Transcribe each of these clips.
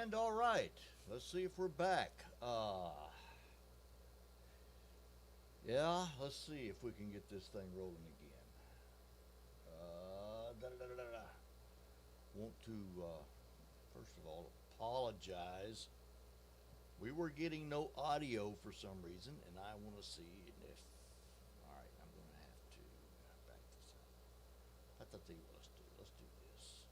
And all right, let's see if we're back. Yeah, let's see if we can get this thing rolling again. Want to, first of all, apologize. We were getting no audio for some reason, and I want to see if. All right, I'm going to have to back this up. I thought they let's do this.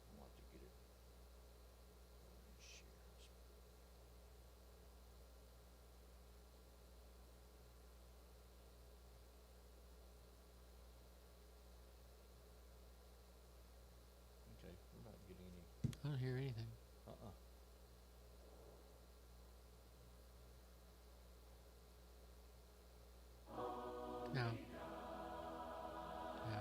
I want to get it. Share this. Okay, we're not getting any. I don't hear anything. No. No.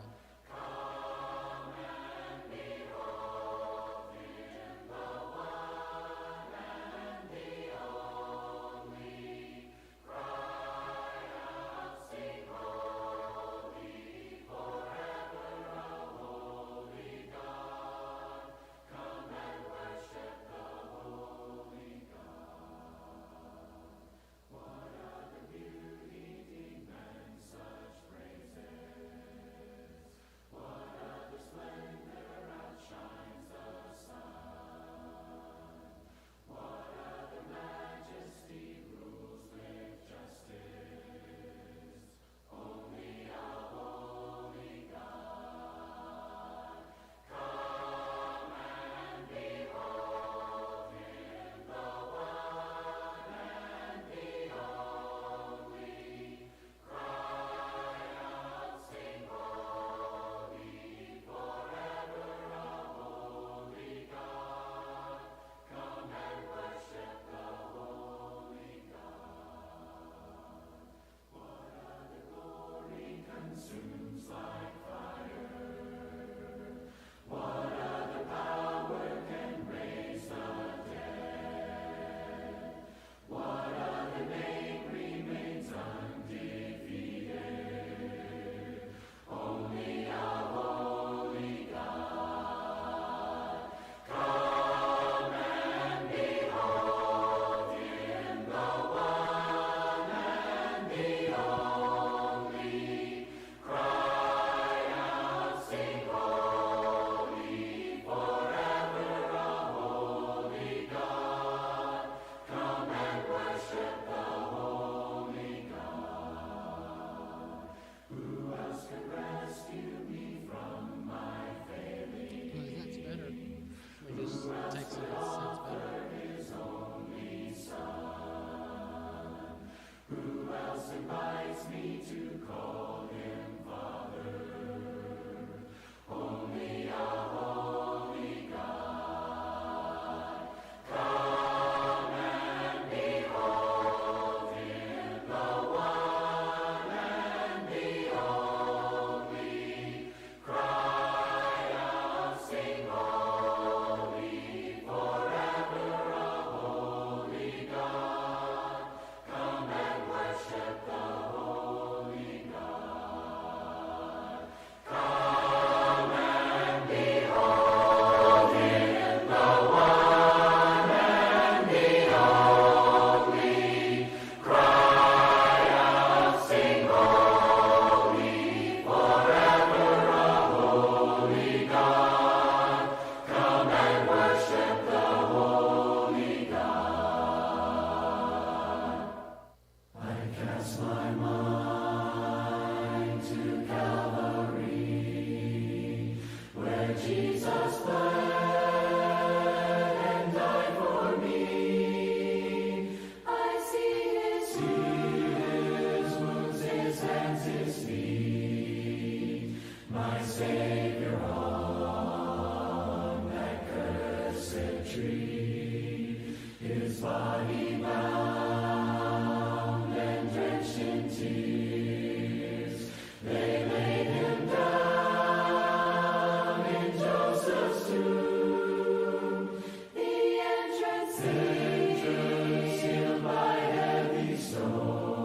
Sealed by heavy stone.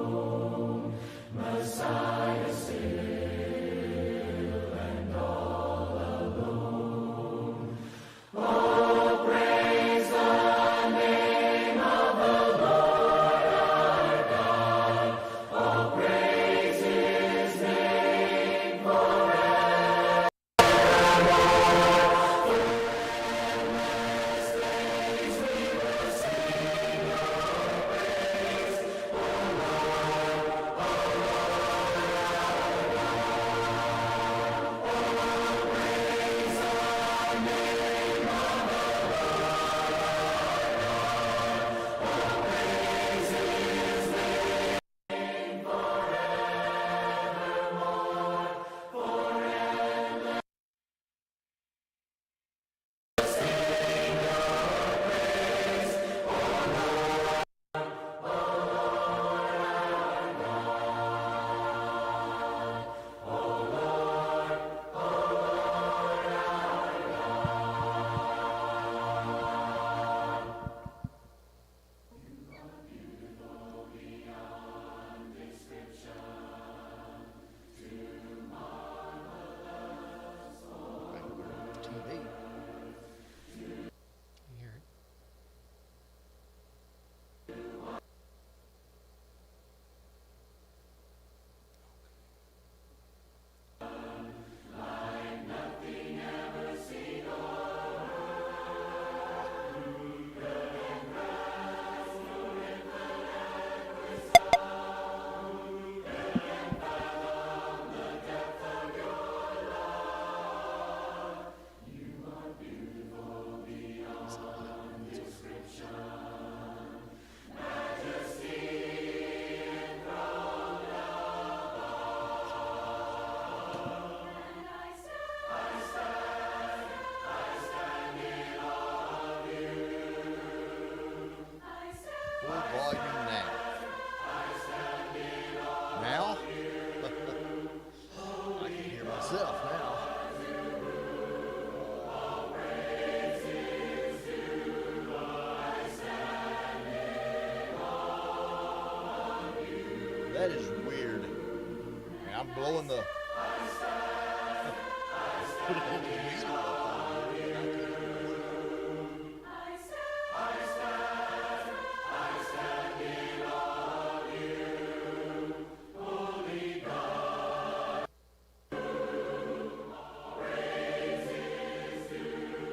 That is weird. And I'm blowing the. Put a whole meter up on it.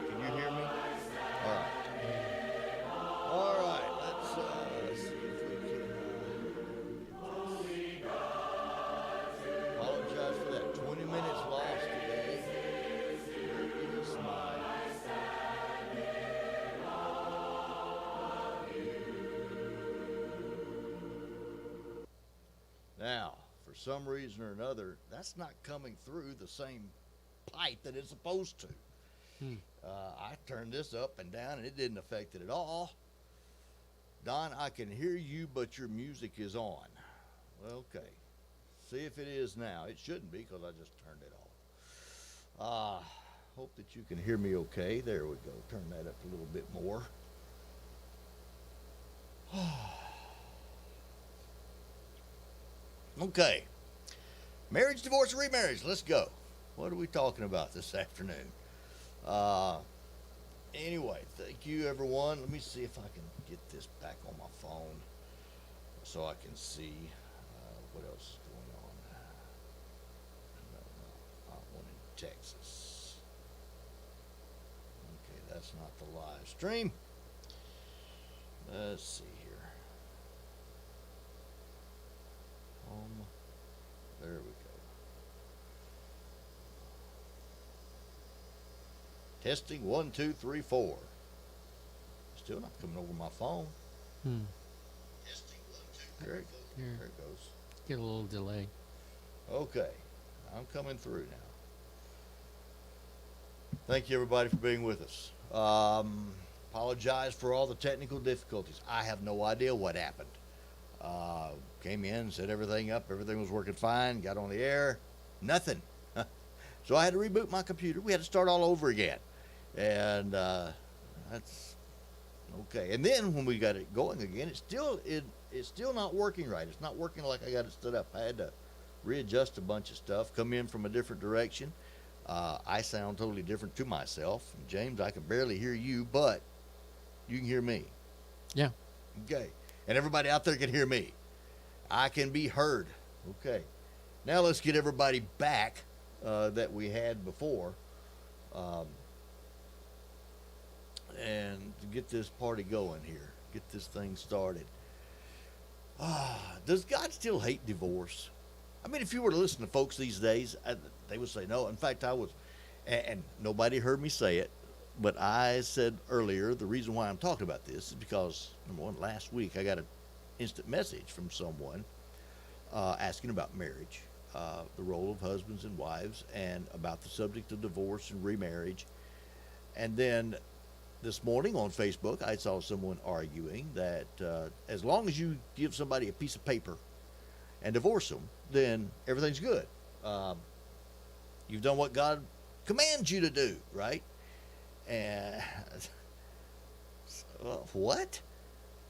Can you hear me? All right. All right. Let's see if we can. Apologize for that. 20 minutes lost today. Where is my. Now, for some reason or another, that's not coming through the same pipe that it's supposed to. I turned this up and down, and it didn't affect it at all. Don, I can hear you, but your music is on. Okay. See if it is now. It shouldn't be because I just turned it off. Hope that you can hear me okay. There we go. Turn that up a little bit more. Okay. Marriage, divorce, and remarriage. Let's go. What are we talking about this afternoon? Anyway, thank you, everyone. Let me see if I can get this back on my phone so I can see what else is going on. No, one in Texas. Okay, that's not the live stream. Let's see here. There we go. Testing 1, 2, 3, 4. Still not coming over my phone. Testing 1, 2, 3, 4. There it goes. Get a little delay. Okay, I'm coming through now. Thank you, everybody, for being with us. Apologize for all the technical difficulties. I have no idea what happened. Came in, set everything up, everything was working fine, got on the air, nothing. So I had to reboot my computer. We had to start all over again. And that's okay. And then when we got it going again, it's still not working right. It's not working like I got it stood up. I had to readjust a bunch of stuff, come in from a different direction. I sound totally different to myself. And James, I can barely hear you, but you can hear me. Yeah. Okay. And everybody out there can hear me. I can be heard. Okay. Now let's get everybody back that we had before. And to get this party going here. Get this thing started. Does God still hate divorce? I mean, if you were to listen to folks these days, they would say no. In fact, I was, and nobody heard me say it, but I said earlier, the reason why I'm talking about this is because, number one, last week I got an instant message from someone asking about marriage, the role of husbands and wives, and about the subject of divorce and remarriage. And then this morning on Facebook, I saw someone arguing that as long as you give somebody a piece of paper and divorce them, then everything's good. You've done what God commands you to do, right? And what?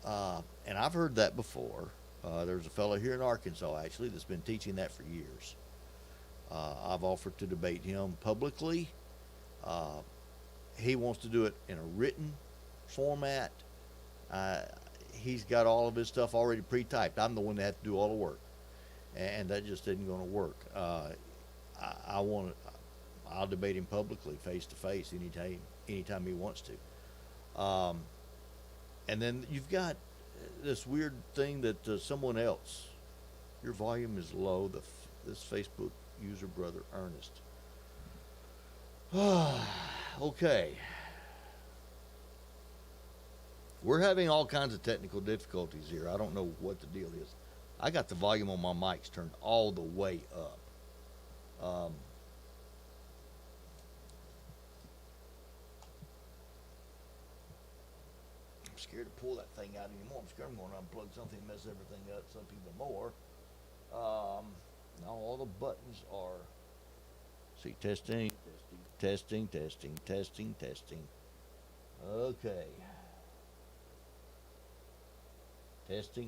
And I've heard that before. There's a fellow here in Arkansas, actually, that's been teaching that for years. I've offered to debate him publicly. He wants to do it in a written format. He's got all of his stuff already pre-typed. I'm the one that has to do all the work, and that just isn't going to work. I'll debate him publicly, face to face, anytime he wants to. And then you've got this weird thing that someone else, your volume is low. This Facebook user, Brother Ernest. Okay. We're having all kinds of technical difficulties here. I don't know what the deal is. I got the volume on my mics turned all the way up. I'm scared to pull that thing out anymore. I'm scared I'm going to unplug something and mess everything up even more. Now all the buttons are, see, testing. Okay.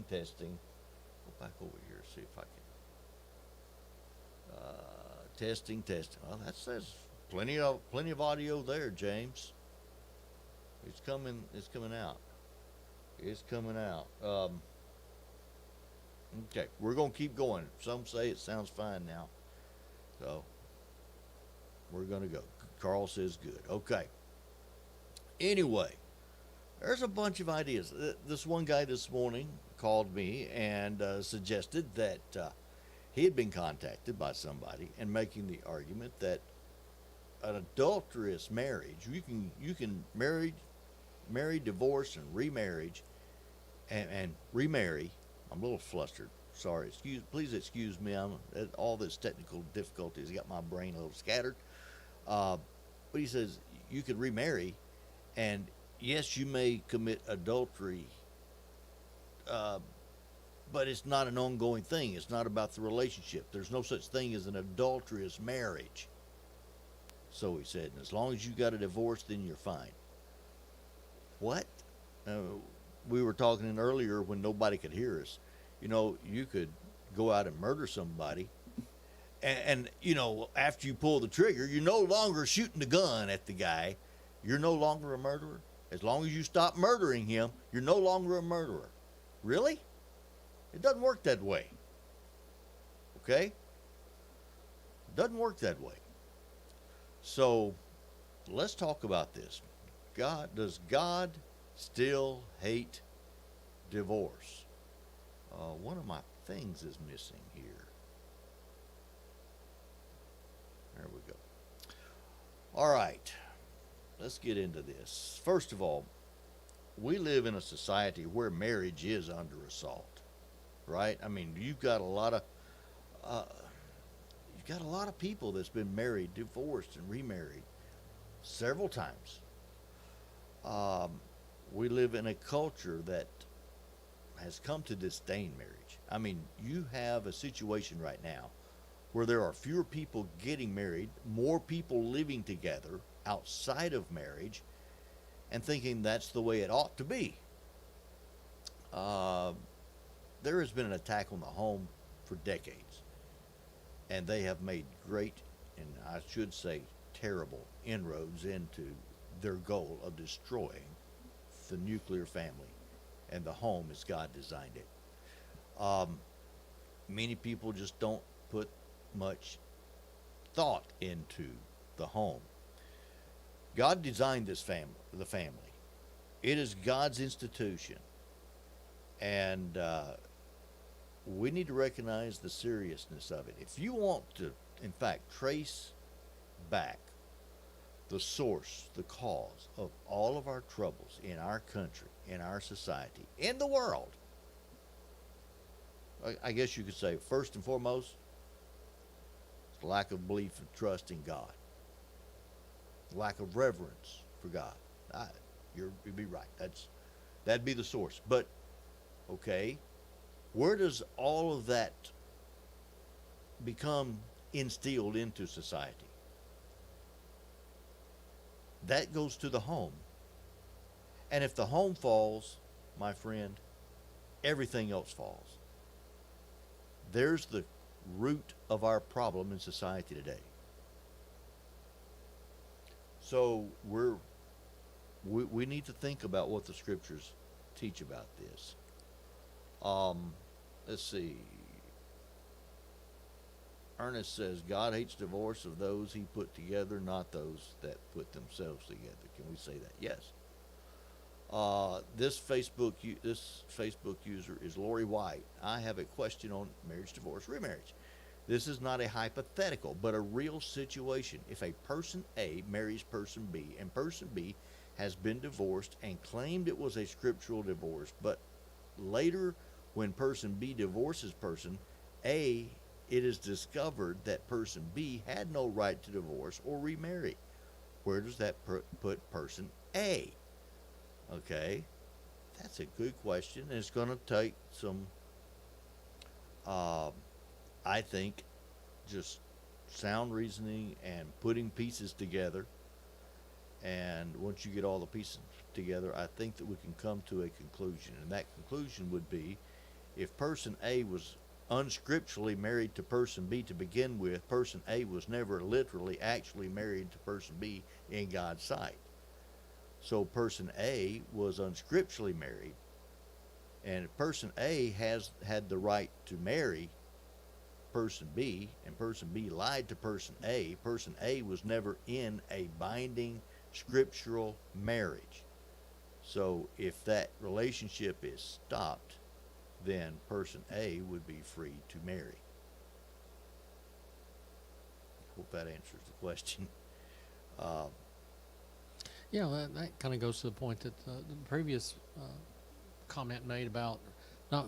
Testing. Go back over here, see if I can. Testing. Well, that says plenty of audio there, James. It's coming out. It's coming out. Okay, we're gonna keep going. Some say it sounds fine now, so we're gonna go. Carl says good. Okay. Anyway, there's a bunch of ideas. This one guy this morning called me and suggested that he had been contacted by somebody and making the argument that an adulterous marriage, you can marry, divorce, and remarriage, and remarry. I'm a little flustered. Sorry. Please excuse me. All this technical difficulties got my brain a little scattered. But he says you could remarry, and yes, you may commit adultery, but it's not an ongoing thing. It's not about the relationship. There's no such thing as an adulterous marriage. So he said, and as long as you got a divorce, then you're fine. What? We were talking earlier when nobody could hear us. You could go out and murder somebody, and after you pull the trigger, you're no longer shooting the gun at the guy. You're no longer a murderer. As long as you stop murdering him, you're no longer a murderer. Really? It doesn't work that way. Okay? It doesn't work that way. So, let's talk about this. Does God still hate divorce? One of my things is missing here. There we go. All right. Let's get into this. First of all, we live in a society where marriage is under assault, right? I mean, you've got a lot of people that's been married, divorced, and remarried several times. We live in a culture that has come to disdain marriage. I mean, you have a situation right now where there are fewer people getting married, more people living together outside of marriage, and thinking that's the way it ought to be. There has been an attack on the home for decades, and they have made great, and I should say terrible, inroads into their goal of destroying the nuclear family and the home as God designed it. Many people just don't put much thought into the home. God designed the family. It is God's institution, and we need to recognize the seriousness of it. If you want to, in fact, trace back the source, the cause of all of our troubles in our country, in our society, in the world, I guess you could say, first and foremost, it's the lack of belief and trust in God. Lack of reverence for God. You'd be right. That'd be the source. But, okay, where does all of that become instilled into society? That goes to the home. And if the home falls, my friend, everything else falls. There's the root of our problem in society today. So we need to think about what the scriptures teach about this. Let's see. Ernest says, God hates divorce of those he put together, not those that put themselves together. Can we say that? Yes. This Facebook user is Lori White. I have a question on marriage, divorce, remarriage. This is not a hypothetical, but a real situation. If a person A marries person B, and person B has been divorced and claimed it was a scriptural divorce, but later when person B divorces person A, it is discovered that person B had no right to divorce or remarry. Where does that put person A? Okay, that's a good question, and it's going to take some, I think, just sound reasoning and putting pieces together. And once you get all the pieces together, I think that we can come to a conclusion. And that conclusion would be, if person A was unscripturally married to person B to begin with, person A was never literally actually married to person B in God's sight. So person A was unscripturally married, and if person A had the right to marry person B, and person B lied to person A was never in a binding scriptural marriage. So if that relationship is stopped, then person A would be free to marry. Hope that answers the question. Yeah, that kind of goes to the point that the previous comment made about not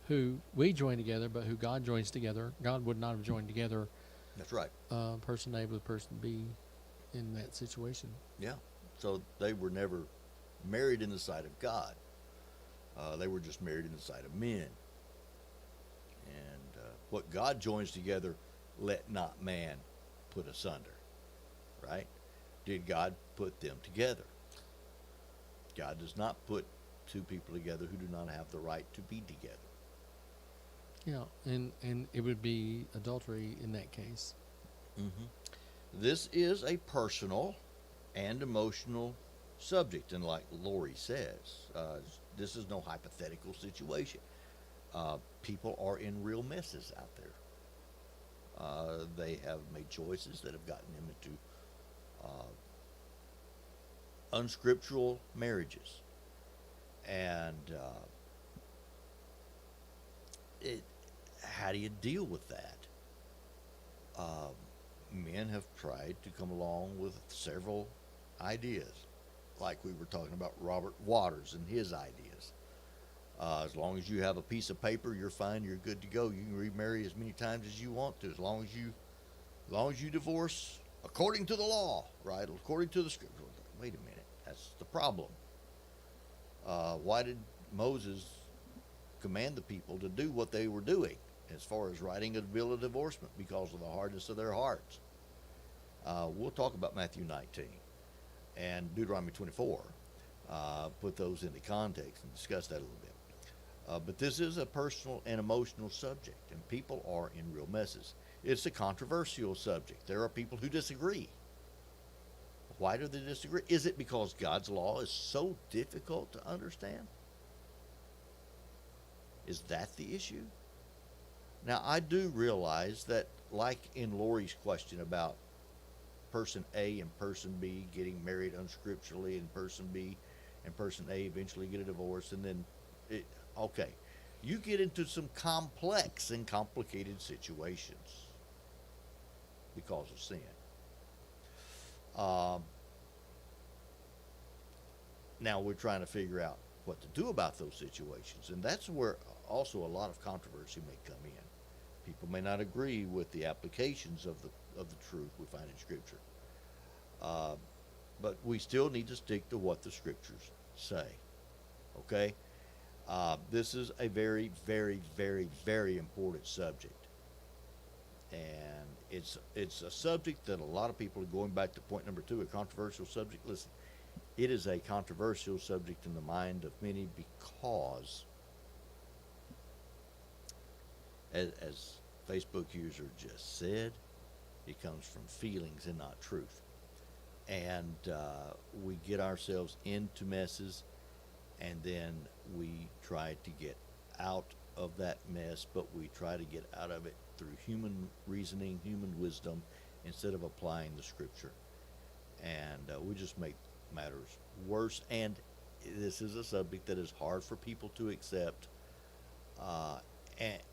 who we join together, but who God joins together. God would not have joined together. That's right. Person A with person B in that situation. Yeah. So they were never married in the sight of God. They were just married in the sight of men. And what God joins together, let not man put asunder. Right? Did God put them together? God does not put two people together who do not have the right to be together. Yeah, and it would be adultery in that case. Mm-hmm. This is a personal and emotional subject, and like Lori says, this is no hypothetical situation. People are in real messes out there. They have made choices that have gotten them into unscriptural marriages, and how do you deal with that? Men have tried to come along with several ideas, like we were talking about Robert Waters and his ideas. As long as you have a piece of paper, you're fine. You're good to go. You can remarry as many times as you want to, as long as you divorce according to the law, right? According to the scripture. Wait a minute, that's the problem. Why did Moses command the people to do what they were doing as far as writing a bill of divorcement? Because of the hardness of their hearts. We'll talk about Matthew 19 and Deuteronomy 24. Put those into context and discuss that a little bit. But this is a personal and emotional subject, and people are in real messes. It's a controversial subject. There are people who disagree. Why do they disagree? Is it because God's law is so difficult to understand? Is that the issue? Now, I do realize that, like in Lori's question about person A and person B getting married unscripturally, and person B and person A eventually get a divorce, and then, okay, you get into some complex and complicated situations because of sin. Now we're trying to figure out what to do about those situations, and that's where also a lot of controversy may come in. People may not agree with the applications of the truth we find in Scripture, but we still need to stick to what the Scriptures say. Okay, this is a very, very, very, very important subject, and it's a subject that a lot of people are going back to point number 2, a controversial subject. Listen, it is a controversial subject in the mind of many because, as Facebook user just said, it comes from feelings and not truth. And we get ourselves into messes, and then we try to get out of that mess, but we try to get out of it through human reasoning, human wisdom, instead of applying the Scripture. And we just make matters worse. And this is a subject that is hard for people to accept.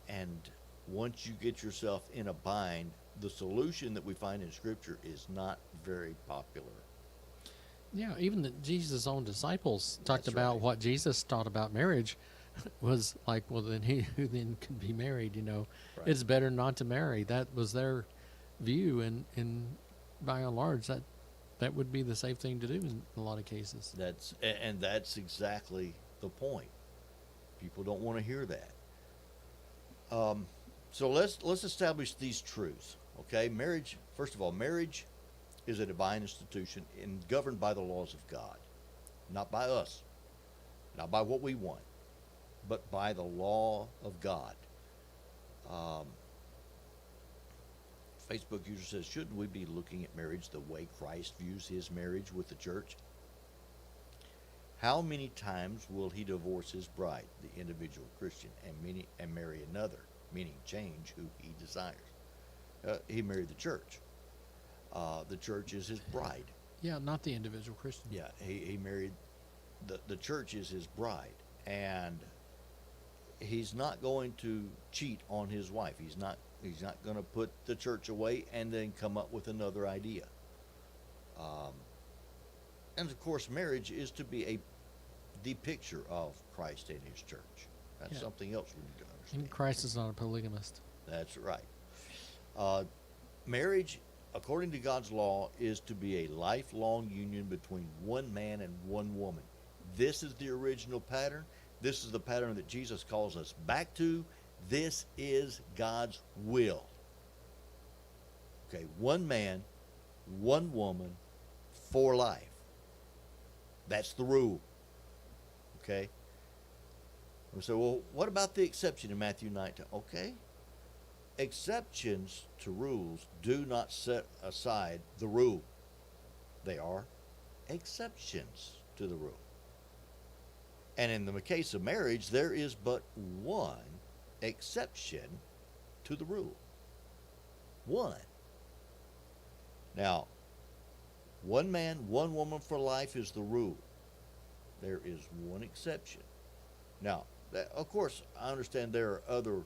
And once you get yourself in a bind, the solution that we find in Scripture is not very popular. Yeah, even Jesus' own disciples talked about right. what Jesus taught about marriage was like, well, then who then could be married, you know? Right. It's better not to marry. That was their view, and by and large, that would be the safe thing to do in a lot of cases. That's exactly the point. People don't want to hear that. So let's establish these truths. Okay, marriage. First of all, marriage is a divine institution and governed by the laws of God, not by us, not by what we want, but by the law of God. Um, Facebook user says, shouldn't we be looking at marriage the way Christ views his marriage with the church? How many times will he divorce his bride, the individual Christian, and marry another, meaning change who he desires? He married the church. The church is his bride. Yeah, not the individual Christian. Yeah, he married, the church is his bride. And he's not going to cheat on his wife. He's not going to put the church away and then come up with another idea. And of course, marriage is to be the picture of Christ and his church. That's something else we need to understand. And Christ is not a polygamist. That's right. Marriage, according to God's law, is to be a lifelong union between one man and one woman. This is the original pattern. This is the pattern that Jesus calls us back to. This is God's will. Okay, one man, one woman, for life. That's the rule. Okay? We say, well, what about the exception in Matthew 19? Okay. Exceptions to rules do not set aside the rule. They are exceptions to the rule. And in the case of marriage, there is but one exception to the rule. One. Now, one man, one woman for life is the rule. There is one exception. Now, of course, I understand there are other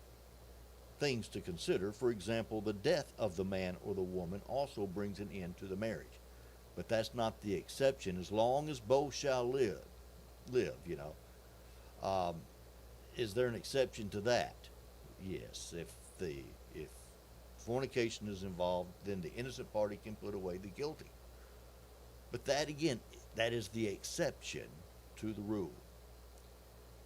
things to consider. For example, the death of the man or the woman also brings an end to the marriage. But that's not the exception. As long as both shall live, you know. Is there an exception to that? Yes. If fornication is involved, then the innocent party can put away the guilty. But that, again, that is the exception to the rule.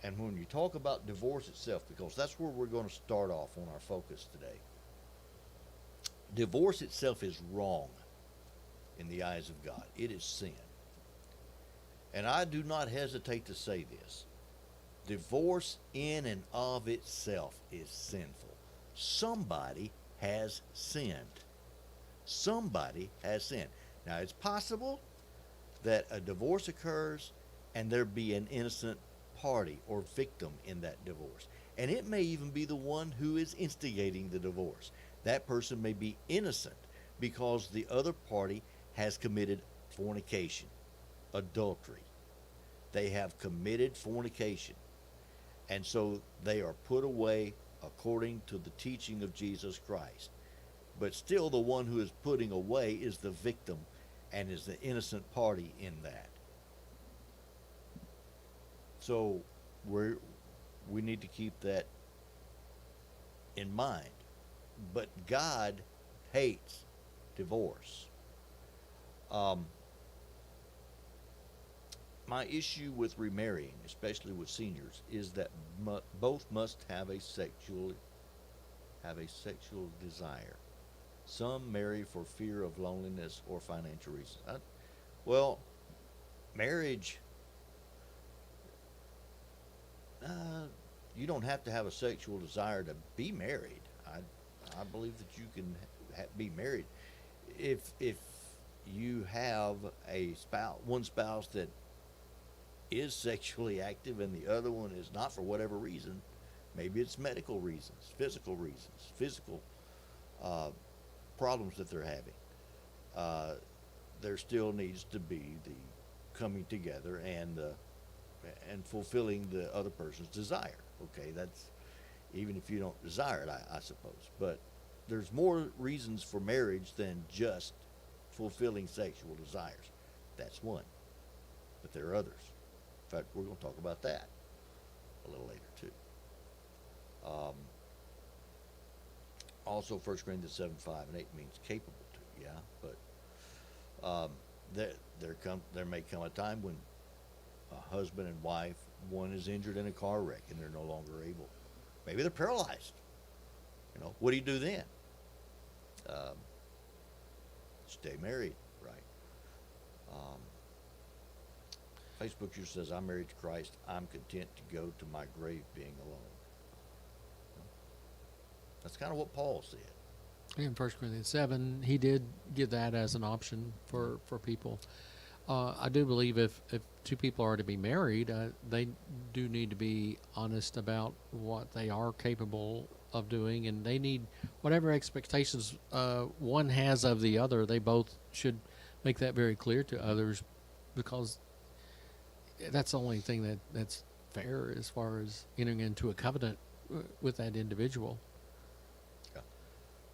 And when you talk about divorce itself, because that's where we're going to start off on our focus today, divorce itself is wrong in the eyes of God. It is sin. And I do not hesitate to say this. Divorce in and of itself is sinful. Somebody has sinned. Somebody has sinned. Now, it's possible that a divorce occurs and there be an innocent party or victim in that divorce. And it may even be the one who is instigating the divorce. That person may be innocent because the other party has committed fornication, adultery. They have committed fornication. And so they are put away according to the teaching of Jesus Christ. But still the one who is putting away is the victim and is the innocent party in that. So we need to keep that in mind. But God hates divorce. My issue with remarrying, especially with seniors, is that both must have a sexual desire. Some marry for fear of loneliness or financial reasons. Well, marriage, you don't have to have a sexual desire to be married. I believe that you can be married if you have one spouse that is sexually active and the other one is not for whatever reason. Maybe it's medical reasons, physical problems that they're having. There still needs to be the coming together and fulfilling the other person's desire. Okay, that's even if you don't desire it, I suppose. But there's more reasons for marriage than just fulfilling sexual desires. That's one. But there are others. In fact, we're going to talk about that a little later too. Also, 1 Corinthians 7:5-8 means capable to, yeah. But there may come a time when a husband and wife, one is injured in a car wreck and they're no longer able. Maybe they're paralyzed. What do you do then? Stay married, right? Facebook user says, I'm married to Christ. I'm content to go to my grave being alone. That's kind of what Paul said. In 1 Corinthians 7, he did give that as an option for people. I do believe if two people are to be married, they do need to be honest about what they are capable of doing, and they need whatever expectations one has of the other, they both should make that very clear to others, because that's the only thing that's fair as far as entering into a covenant with that individual.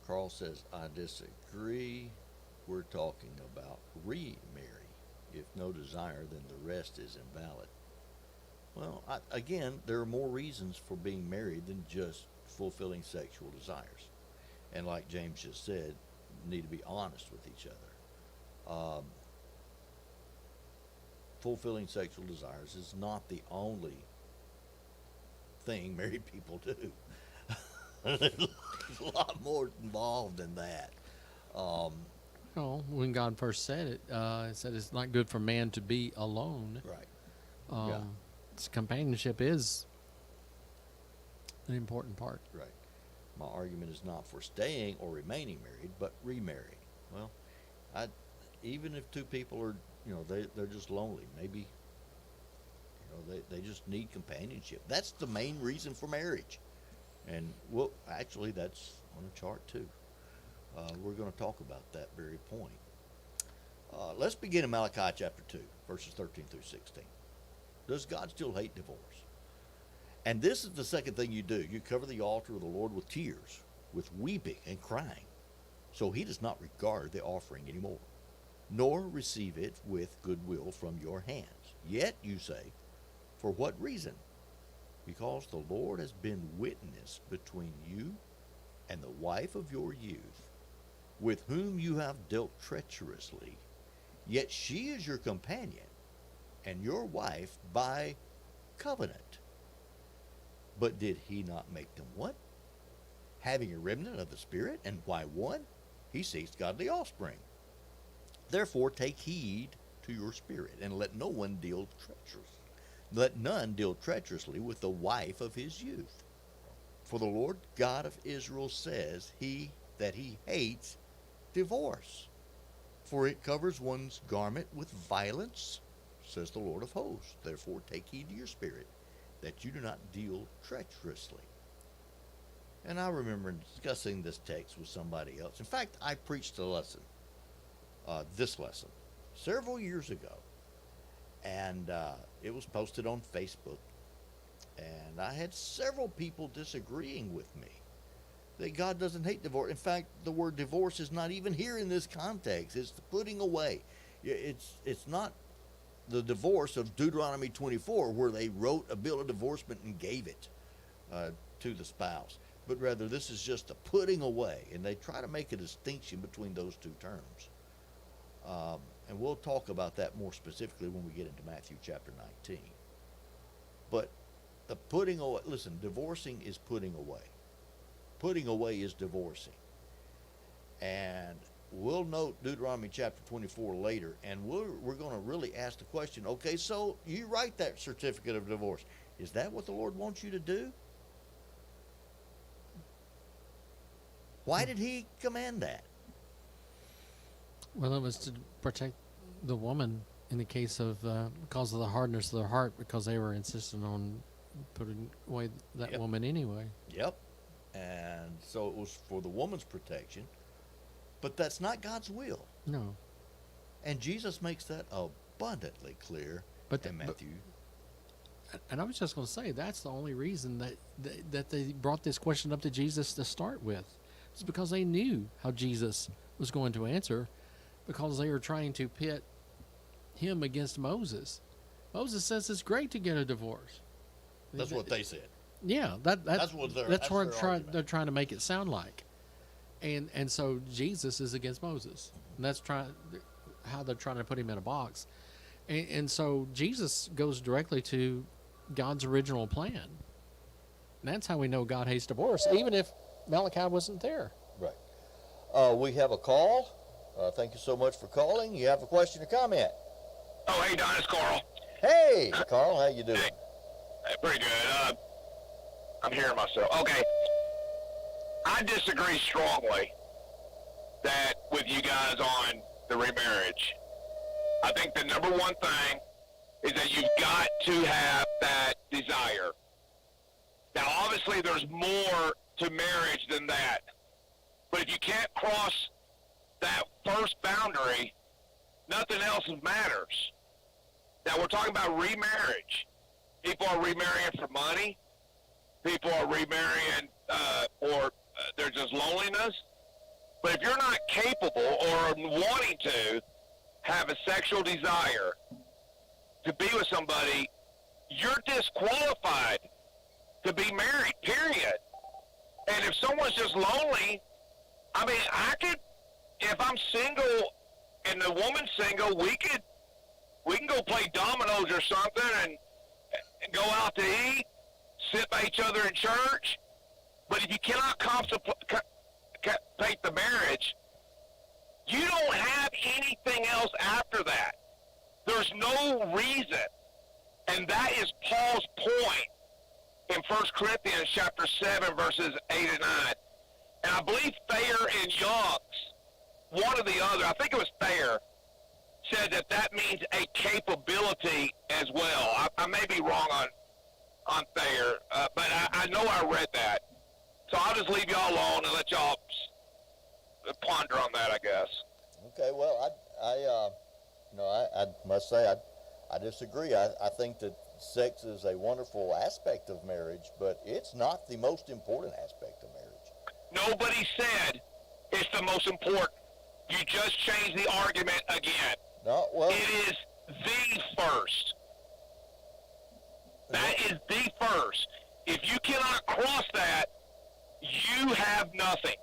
Carl says, I disagree. We're talking about remarry. If no desire, then the rest is invalid. Well, again, there are more reasons for being married than just fulfilling sexual desires. And like James just said, need to be honest with each other. Fulfilling sexual desires is not the only thing married people do. There's a lot more involved than that. Well, when God first said it, it said it's not good for man to be alone. Right. Yeah. Companionship is an important part. Right. My argument is not for staying or remaining married, but remarrying. Well, even if two people are, they're just lonely, maybe, they just need companionship. That's the main reason for marriage. And, well, actually, that's on the chart, too. We're going to talk about that very point. Let's begin in Malachi chapter 2, verses 13 through 16. Does God still hate divorce? And this is the second thing you do. You cover the altar of the Lord with tears, with weeping and crying. So he does not regard the offering anymore, nor receive it with goodwill from your hands. Yet, you say, for what reason? Because the Lord has been witness between you and the wife of your youth, with whom you have dealt treacherously. Yet she is your companion and your wife by covenant. But did he not make them one? Having a remnant of the Spirit, and why one? He seeks godly offspring. Therefore take heed to your spirit, and let none deal treacherously with the wife of his youth. For the Lord God of Israel says that he hates divorce, for it covers one's garment with violence, says the Lord of hosts. Therefore take heed to your spirit, that you do not deal treacherously. And I remember discussing this text with somebody else. In fact, I preached a lesson, this lesson, several years ago. And it was posted on Facebook. And I had several people disagreeing with me that God doesn't hate divorce. In fact, the word divorce is not even here in this context. It's the putting away. It's not the divorce of Deuteronomy 24, where they wrote a bill of divorcement and gave it to the spouse. But rather, this is just a putting away. And they try to make a distinction between those two terms. And we'll talk about that more specifically when we get into Matthew chapter 19. But the putting away, listen, divorcing is putting away. Putting away is divorcing. And we'll note Deuteronomy chapter 24 later, and we're going to really ask the question, okay, so you write that certificate of divorce. Is that what the Lord wants you to do? Why did he command that? Well, it was to protect the woman in the case of because of the hardness of their heart, because they were insistent on putting away that woman anyway. Yep. And so it was for the woman's protection, but that's not God's will. No. And Jesus makes that abundantly clear in Matthew. And I was just going to say, that's the only reason that they brought this question up to Jesus to start with. It's because they knew how Jesus was going to answer, because they were trying to pit him against Moses. Moses says it's great to get a divorce. That's what they said. Yeah, that's what they're trying to make it sound like. And so Jesus is against Moses. And that's how they're trying to put him in a box. And so Jesus goes directly to God's original plan. And that's how we know God hates divorce, even if Malachi wasn't there. Right. We have a call. Thank you so much for calling. You have a question or comment? Oh, hey, Don, it's Carl. Hey, Carl, how you doing? Hey, pretty good. I'm hearing myself. Okay, I disagree strongly that with you guys on the remarriage. I think the number one thing is that you've got to have that desire. Now, obviously, there's more to marriage than that. But if you can't cross that first boundary, nothing else matters. Now, we're talking about remarriage. People are remarrying for money. People are remarrying or there's just loneliness. But if you're not capable or wanting to have a sexual desire to be with somebody, you're disqualified to be married, period. And if someone's just lonely, I mean, if I'm single and the woman's single, we can go play dominoes or something and go out to eat, sit by each other in church. But if you cannot contemplate the marriage, you don't have anything else after that. There's no reason. And that is Paul's point in 1 Corinthians chapter 7, verses 8 and 9. And I believe Thayer and Young's, one or the other, I think it was Thayer, said that means a capability as well. I may be wrong on Thayer, but I know I read that. So I'll just leave y'all alone and let y'all ponder on that, I guess. Okay, well, I must say I disagree. I think that sex is a wonderful aspect of marriage, but it's not the most important aspect of marriage. Nobody said it's the most important. You just changed the argument again. No, well, it is the first. That is the first. If you cannot cross that, you have nothing.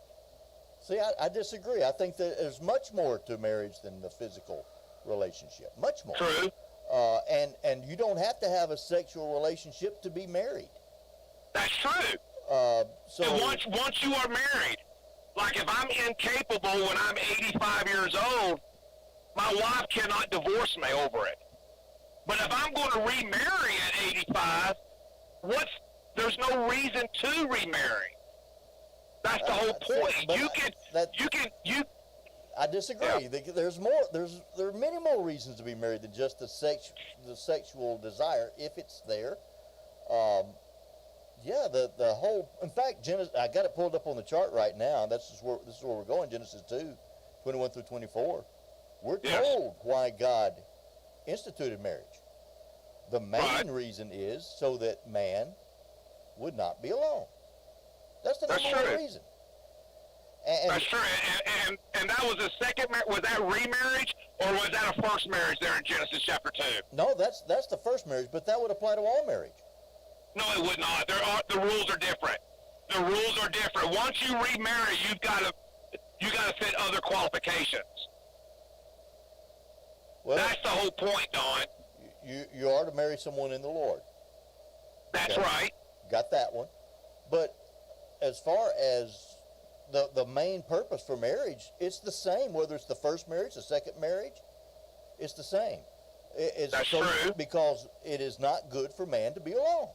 See, I disagree. I think that there's much more to marriage than the physical relationship. Much more. True. And you don't have to have a sexual relationship to be married. That's true. So and once you are married, like if I'm incapable when I'm 85 years old, my wife cannot divorce me over it. But if I'm going to remarry at 85, there's no reason to remarry. That's the whole point. I disagree. Yeah. There are many more reasons to be married than just the sexual desire, if it's there. The whole. In fact, Genesis. I got it pulled up on the chart right now. This is where we're going. Genesis 2:21 through 24. We're told why God instituted marriage. The main reason is so that man would not be alone. That's the number one reason. That's true. And that was the second marriage. Was that remarriage or was that a first marriage there in Genesis chapter 2? No, that's the first marriage, but that would apply to all marriage. No, it would not. The rules are different. The rules are different. Once you remarry, you got to fit other qualifications. Well, that's the whole point, Don. You are to marry someone in the Lord. That's right. Got that one. But as far as the main purpose for marriage, it's the same. Whether it's the first marriage, the second marriage, it's the same. That's true. Because it is not good for man to be alone.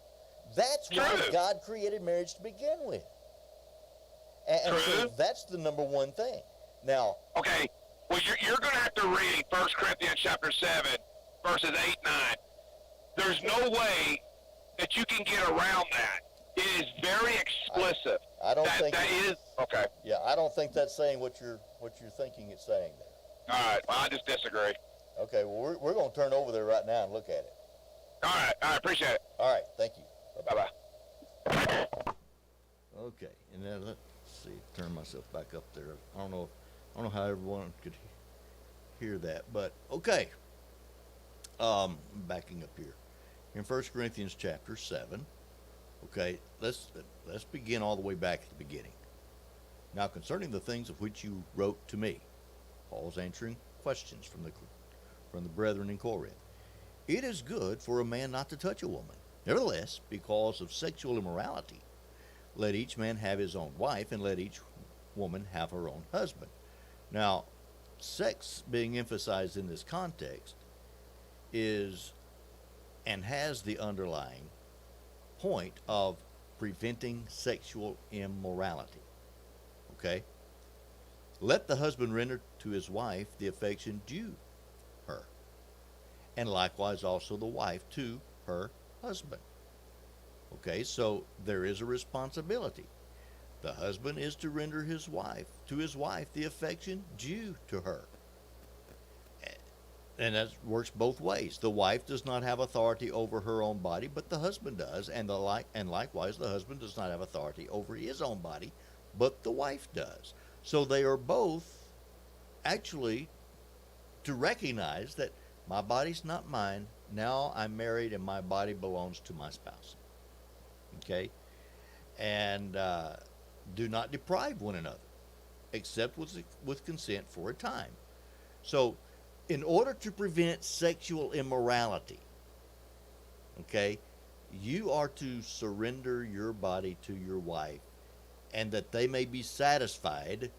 That's why God created marriage to begin with. And so that's the number one thing. Now. Okay. Well, you're going to have to read 1 Corinthians chapter 7, verses 8 and 9. There's no way that you can get around that. It is very explicit. I don't think that is okay. Yeah, I don't think that's saying what you're thinking it's saying there. All right, well, I just disagree. Okay, well, we're going to turn over there right now and look at it. All right, appreciate it. All right, thank you. Bye-bye. Okay, and then let's see, turn myself back up there. I don't know how everyone could hear that, but okay. Backing up here. In 1 Corinthians chapter 7, okay, let's begin all the way back at the beginning. Now, concerning the things of which you wrote to me, Paul's answering questions from the brethren in Corinth. It is good for a man not to touch a woman. Nevertheless, because of sexual immorality, let each man have his own wife, and let each woman have her own husband. Now, sex being emphasized in this context is and has the underlying point of preventing sexual immorality. Okay? Let the husband render to his wife the affection due her, and likewise also the wife to her husband. Okay, so there is a responsibility. The husband is to render his wife the affection due to her. And that works both ways. The wife does not have authority over her own body, but the husband does, and likewise the husband does not have authority over his own body, but the wife does. So they are both actually to recognize that my body's not mine. Now I'm married and my body belongs to my spouse. Okay? And do not deprive one another, except with consent for a time. So, in order to prevent sexual immorality, okay, you are to surrender your body to your wife, and that they may be satisfied,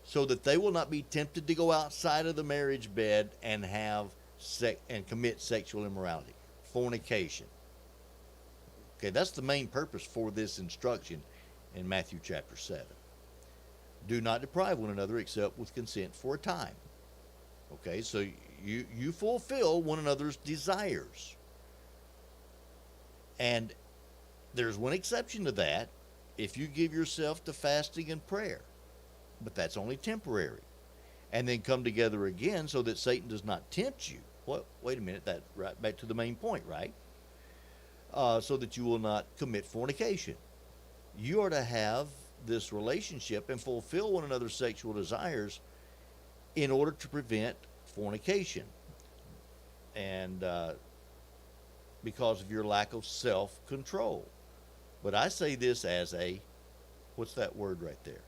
so that they will not be tempted to go outside of the marriage bed and commit sexual immorality, fornication. Okay, that's the main purpose for this instruction in Matthew chapter 7. Do not deprive one another except with consent for a time. Okay, so you fulfill one another's desires. And there's one exception to that, if you give yourself to fasting and prayer. But that's only temporary. And then come together again so that Satan does not tempt you. What? Wait a minute, that right back to the main point, right? So that you will not commit fornication. You are to have this relationship and fulfill one another's sexual desires in order to prevent fornication. And because of your lack of self-control. But I say this as a, what's that word right there?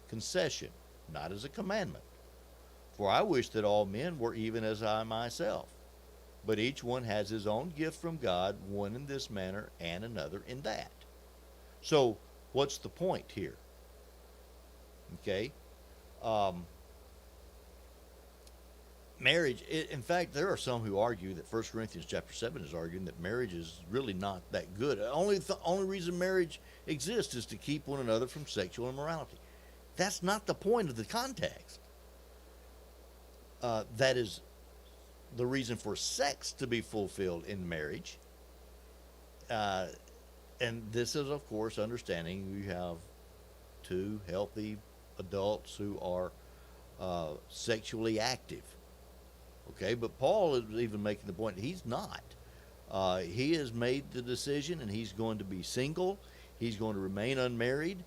Concession, not as a commandment. For I wish that all men were even as I myself. But each one has his own gift from God, one in this manner and another in that. So, what's the point here? Okay? Marriage, in fact, there are some who argue that 1 Corinthians chapter 7 is arguing that marriage is really not that good. The only reason marriage exists is to keep one another from sexual immorality. That's not the point of the context. That is the reason for sex to be fulfilled in marriage. And this is, of course, understanding you have two healthy adults who are sexually active. Okay, but Paul is even making the point that he's not. He has made the decision and he's going to be single. He's going to remain unmarried.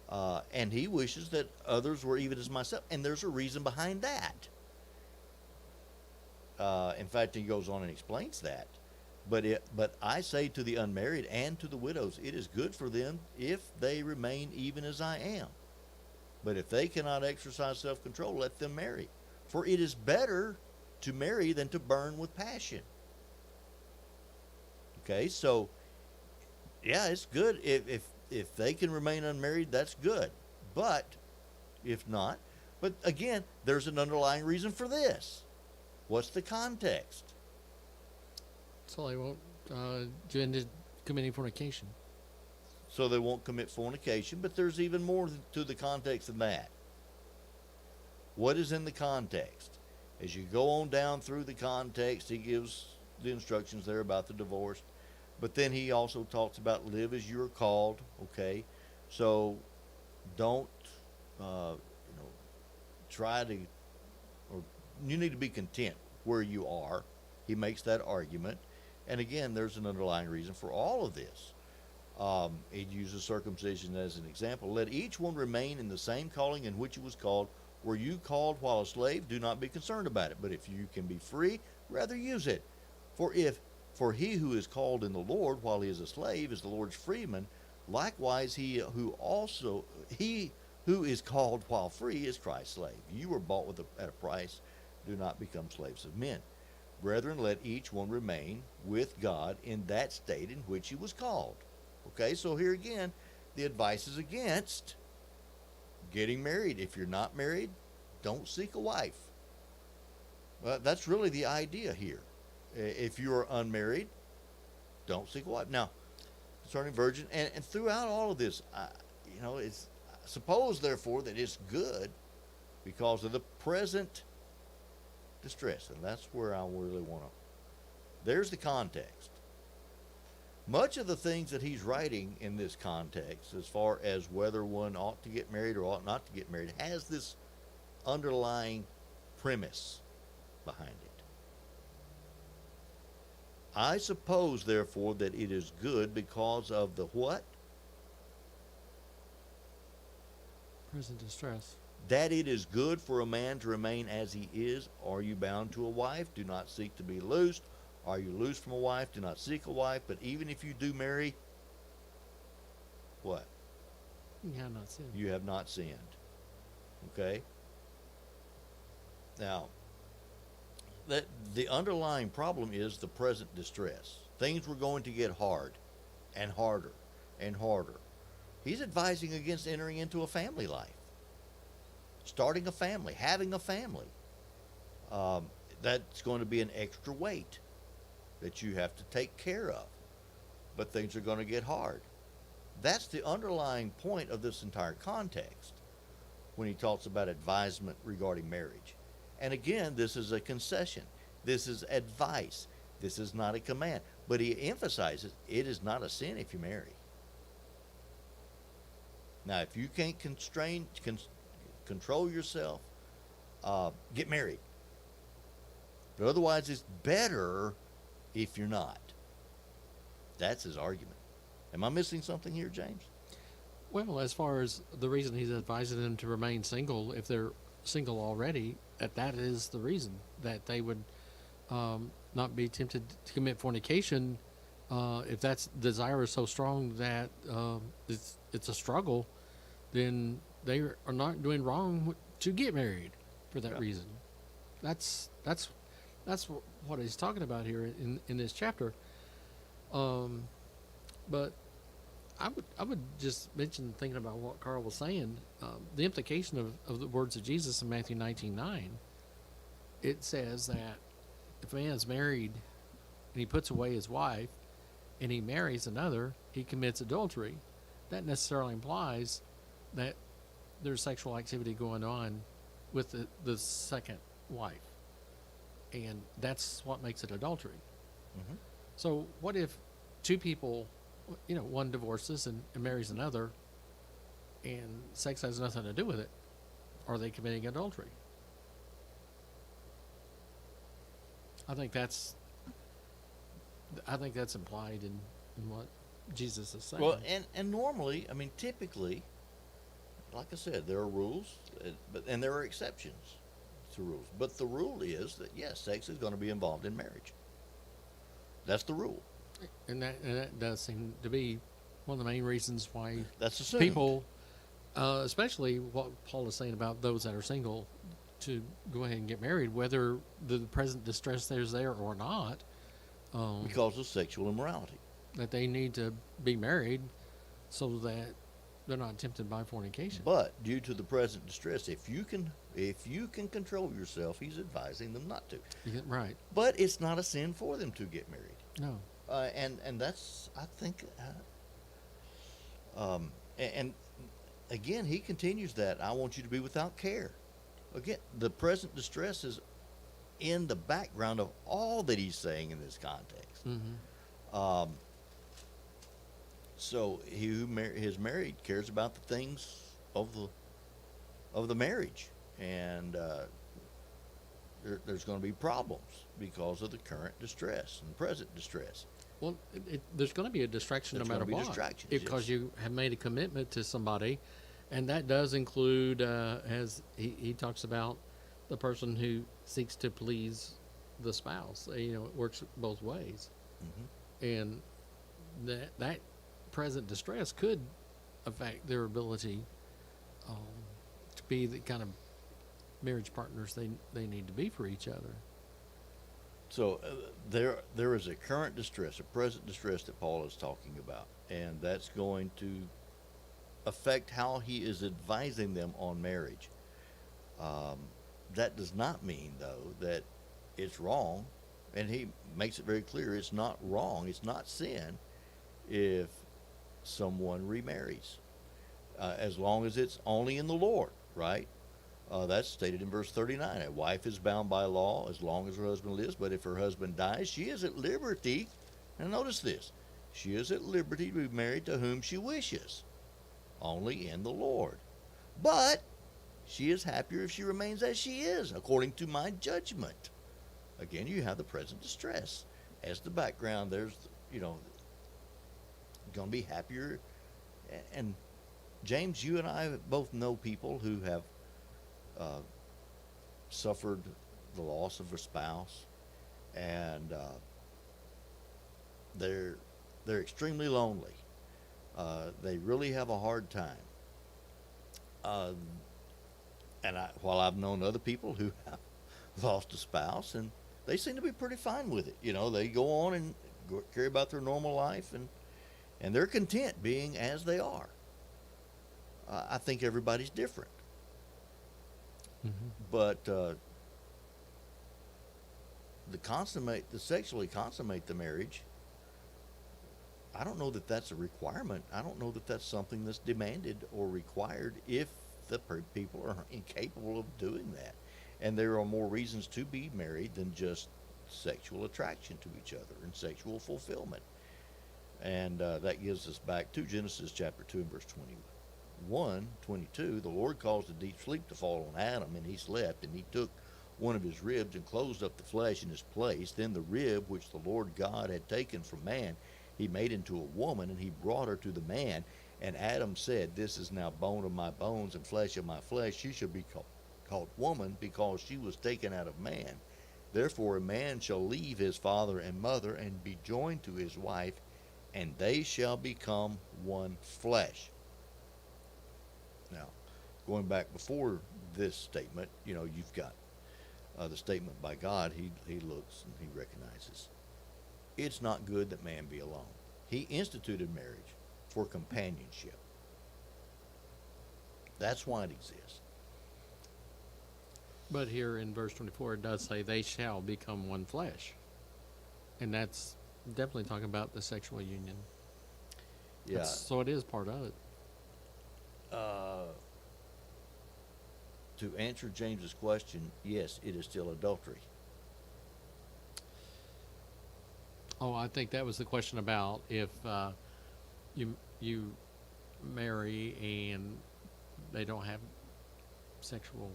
And he wishes that others were even as myself. And there's a reason behind that. In fact, he goes on and explains that. But I say to the unmarried and to the widows, it is good for them if they remain even as I am. But if they cannot exercise self-control, let them marry. For it is better to marry than to burn with passion. Okay, so, yeah, it's good. If they can remain unmarried, that's good. But, if not, but again, there's an underlying reason for this. What's the context? So they won't into committing fornication. So they won't commit fornication, but there's even more to the context than that. What is in the context? As you go on down through the context, he gives the instructions there about the divorce. But then he also talks about live as you're called, okay? So don't, try to, or you need to be content where you are. He makes that argument. And again, there's an underlying reason for all of this. He uses circumcision as an example. Let each one remain in the same calling in which he was called. Were you called while a slave? Do not be concerned about it. But if you can be free, rather use it. For he who is called in the Lord while he is a slave is the Lord's freeman. Likewise, he who is called while free is Christ's slave. You were bought at a price. Do not become slaves of men. Brethren, let each one remain with God in that state in which he was called. Okay, so here again, the advice is against getting married. If you're not married, don't seek a wife. Well, that's really the idea here. If you are unmarried, don't seek a wife. Now, concerning virgin, and throughout all of this, it's suppose therefore that it's good because of the present distress, and that's where I really want to. There's the context. Much of the things that he's writing in this context, as far as whether one ought to get married or ought not to get married, has this underlying premise behind it. I suppose, therefore, that it is good because of the what? Present distress. That it is good for a man to remain as he is. Are you bound to a wife? Do not seek to be loosed. Are you loosed from a wife? Do not seek a wife. But even if you do marry, what? You have not sinned. You have not sinned. Okay? Now, the underlying problem is the present distress. Things were going to get hard and harder and harder. He's advising against entering into a family life. Starting a family, having a family. That's going to be an extra weight that you have to take care of. But things are going to get hard. That's the underlying point of this entire context when he talks about advisement regarding marriage. And again, this is a concession. This is advice. This is not a command. But he emphasizes it is not a sin if you marry. Now, if you can't control yourself, get married. But otherwise, it's better if you're not. That's his argument. Am I missing something here, James? Well, as far as the reason he's advising them to remain single, if they're single already, that is the reason that they would not be tempted to commit fornication. If that desire is so strong that it's a struggle, then they are not doing wrong to get married for that reason. That's what he's talking about here in this chapter. But I would just mention, thinking about what Carl was saying, the implication of the words of Jesus in Matthew 19:9. It says that if a man is married and he puts away his wife and he marries another, he commits adultery. That necessarily implies that there's sexual activity going on with the second wife. And that's what makes it adultery. Mm-hmm. So what if two people, one divorces and marries another, and sex has nothing to do with it? Are they committing adultery? I think that's implied in what Jesus is saying. Well, and normally, typically, like I said, there are rules, and there are exceptions to rules. But the rule is that, yes, sex is going to be involved in marriage. That's the rule. And that does seem to be one of the main reasons why That's assumed. people, especially what Paul is saying about those that are single, to go ahead and get married, whether the present distress there's there or not, Because of sexual immorality. that they need to be married so that they're not tempted by fornication. But due to the present distress, if you can control yourself, he's advising them not to. Right. But it's not a sin for them to get married. No. And that's, I think, and again, he continues that, I want you to be without care. Again, the present distress is in the background of all that he's saying in this context. Mm-hmm. So he who is married cares about the things of the marriage, and there's going to be problems because of the current distress and present distress. Well, there's going to be a distraction There's no matter gonna be what, distractions, because yes. you have made a commitment to somebody, and that does include, as he talks about, the person who seeks to please the spouse. It works both ways, Mm-hmm. and that present distress could affect their ability to be the kind of marriage partners they need to be for each other. So there is a current distress, a present distress that Paul is talking about, and that's going to affect how he is advising them on marriage. That does not mean, though, that it's wrong And he makes it very clear it's not wrong, it's not sin if someone remarries, as long as it's only in the Lord, right? That's stated in verse 39. A wife is bound by law as long as her husband lives, but if her husband dies, she is at liberty. And notice this, she is at liberty to be married to whom she wishes, only in the Lord. But she is happier if she remains as she is, according to my judgment. Again, you have the present distress. As the background, there's, going to be happier. And James, you and I both know people who have suffered the loss of a spouse, and they're extremely lonely. They really have a hard time. And while I've known other people who have lost a spouse, and they seem to be pretty fine with it. They go on and carry about their normal life, and they're content being as they are. I think everybody's different. Mm-hmm. But the sexually consummate the marriage, I don't know that that's a requirement. I don't know that that's something that's demanded or required if the people are incapable of doing that. And there are more reasons to be married than just sexual attraction to each other and sexual fulfillment. And that gives us back to Genesis chapter 2 and verse 22. The Lord caused a deep sleep to fall on Adam, and he slept, and he took one of his ribs and closed up the flesh in his place. Then the rib which the Lord God had taken from man, he made into a woman, and he brought her to the man. And Adam said, this is now bone of my bones and flesh of my flesh. She shall be called woman, because she was taken out of man. Therefore a man shall leave his father and mother and be joined to his wife, and they shall become one flesh. Now, going back before this statement, you've got the statement by God. He looks and he recognizes it's not good that man be alone. He instituted marriage for companionship. That's why it exists. But here in verse 24, it does say they shall become one flesh. And that's definitely talking about the sexual union. Yeah. So it is part of it. To answer James's question, yes, it is still adultery. Oh, I think that was the question about if you marry and they don't have sexual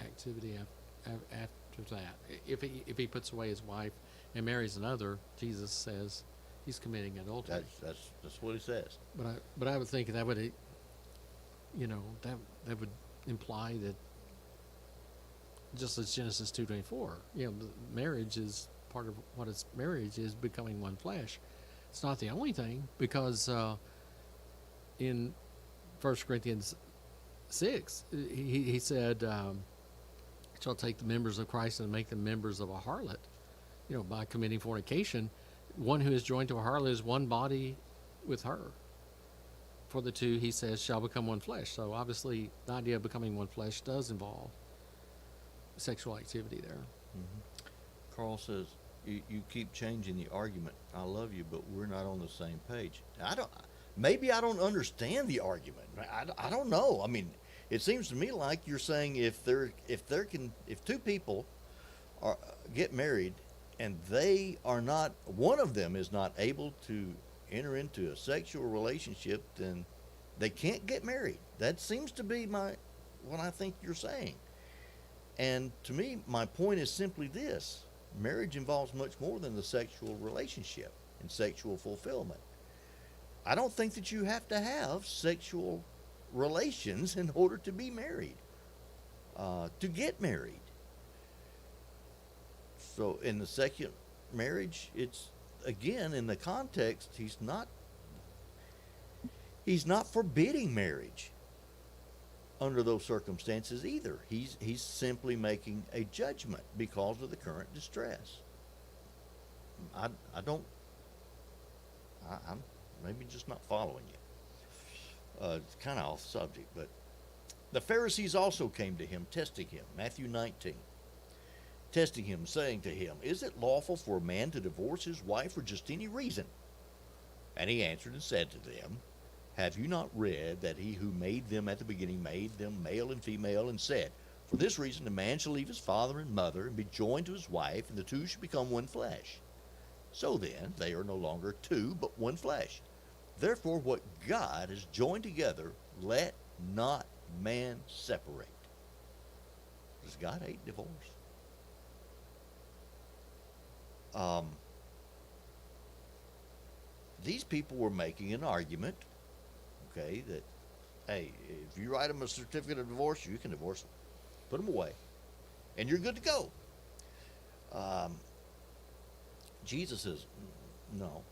activity after that. If he puts away his wife and marries another, Jesus says he's committing adultery. That's what he says. But I would think that would, that would imply that, just as Genesis 2:24, the marriage is part of what it's marriage is becoming one flesh. It's not the only thing, because in 1 Corinthians 6, he said, shall take the members of Christ and make them members of a harlot, by committing fornication. One who is joined to a harlot is one body with her. For the two, he says, shall become one flesh. So obviously the idea of becoming one flesh does involve sexual activity there. Mm-hmm. Carl says, you keep changing the argument. I love you, but we're not on the same page. Maybe I don't understand the argument. I don't know. I mean, it seems to me like you're saying if two people get married and they are not, one of them is not able to enter into a sexual relationship, then they can't get married. That seems to be what I think you're saying. And to me, my point is simply this: marriage involves much more than the sexual relationship and sexual fulfillment. I don't think that you have to have sexual relations in order to be married, to get married. So in the second marriage, it's, again, in the context, he's not forbidding marriage under those circumstances either. He's simply making a judgment because of the current distress. I'm maybe just not following you. It's kind of off subject, but the Pharisees also came to him, testing him. Matthew 19. testing him, saying to him, Is it lawful for a man to divorce his wife for just any reason? And he answered and said to them, Have you not read that he who made them at the beginning made them male and female, and said, For this reason a man shall leave his father and mother, and be joined to his wife, and the two shall become one flesh. So then, they are no longer two, but one flesh. Therefore, what God has joined together, let not man separate. Does God hate divorce? These people were making an argument, okay, that, hey, if you write them a certificate of divorce, you can divorce them. Put them away. And you're good to go. Jesus says, no.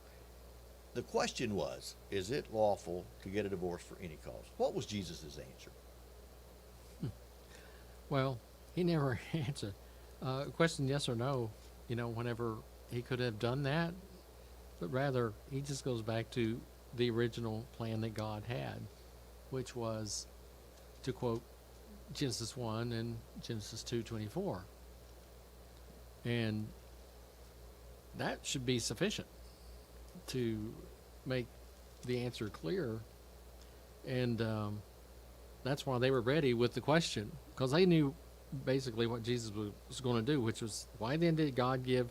The question was, is it lawful to get a divorce for any cause? What was Jesus' answer? Well, he never answered. Question yes or no, whenever he could have done that, but rather he just goes back to the original plan that God had, which was, to quote Genesis 1 and Genesis 2:24. And that should be sufficient to make the answer clear. And that's why they were ready with the question, because they knew basically what Jesus was going to do, which was, why then did God give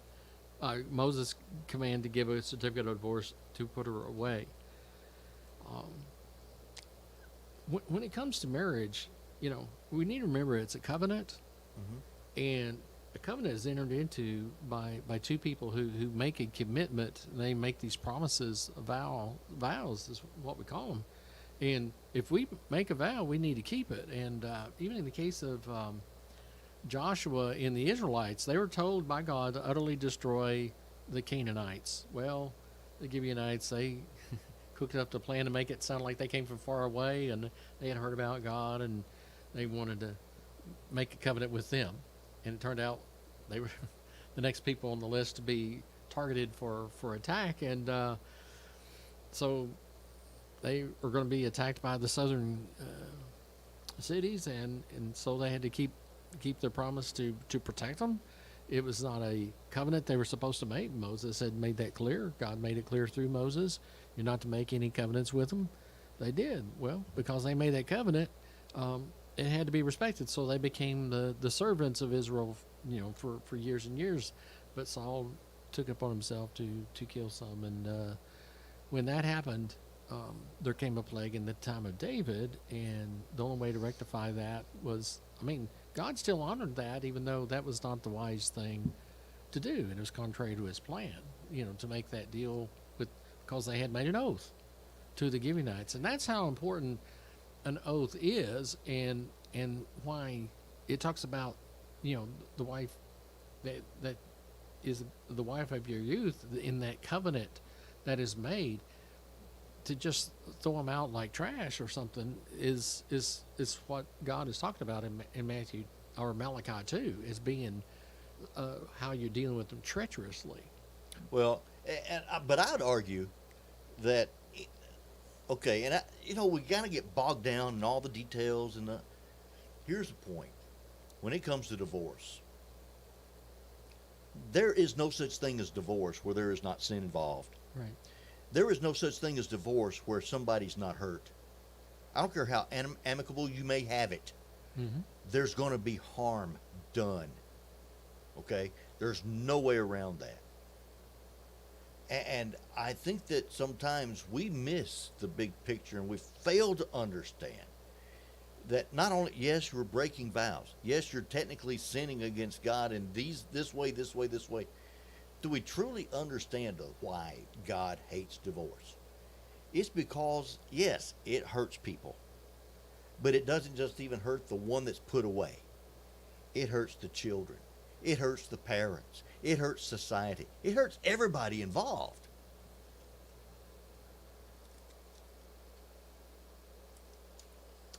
Moses command to give a certificate of divorce to put her away? When it comes to marriage, we need to remember it's a covenant, and a covenant is entered into by two people who make a commitment. They make these promises, vows is what we call them. And if we make a vow, we need to keep it. And even in the case of Joshua and the Israelites, they were told by God to utterly destroy the Canaanites. Well, the Gibeonites, they cooked up the plan to make it sound like they came from far away, and they had heard about God, and they wanted to make a covenant with them. And it turned out they were the next people on the list to be targeted for attack. And so they were going to be attacked by the southern cities, and so they had to keep their promise to protect them. It was not a covenant they were supposed to make. Moses had made that clear. God made it clear through Moses. You're not to make any covenants with them. They did. Well, because they made that covenant, it had to be respected. So they became the servants of Israel, for years and years. But Saul took it upon himself to kill some. And when that happened, there came a plague in the time of David, and the only way to rectify that was, God still honored that, even though that was not the wise thing to do, and it was contrary to his plan, to make that deal because they had made an oath to the Gibeonites. And that's how important an oath is, and why it talks about, the wife that is the wife of your youth in that covenant that is made. To just throw them out like trash or something is what God is talking about in Matthew or Malachi 2, as being how you're dealing with them treacherously. Well, but I'd argue that, okay, and we gotta get bogged down in all the details. And here's the point: when it comes to divorce, there is no such thing as divorce where there is not sin involved. Right. There is no such thing as divorce where somebody's not hurt. I don't care how amicable you may have it. Mm-hmm. There's going to be harm done. Okay? There's no way around that. And I think that sometimes we miss the big picture, and we fail to understand that not only, yes, you're breaking vows. Yes, you're technically sinning against God in this way. Do we truly understand why God hates divorce? It's because, yes, it hurts people. But it doesn't just even hurt the one that's put away. It hurts the children. It hurts the parents. It hurts society. It hurts everybody involved.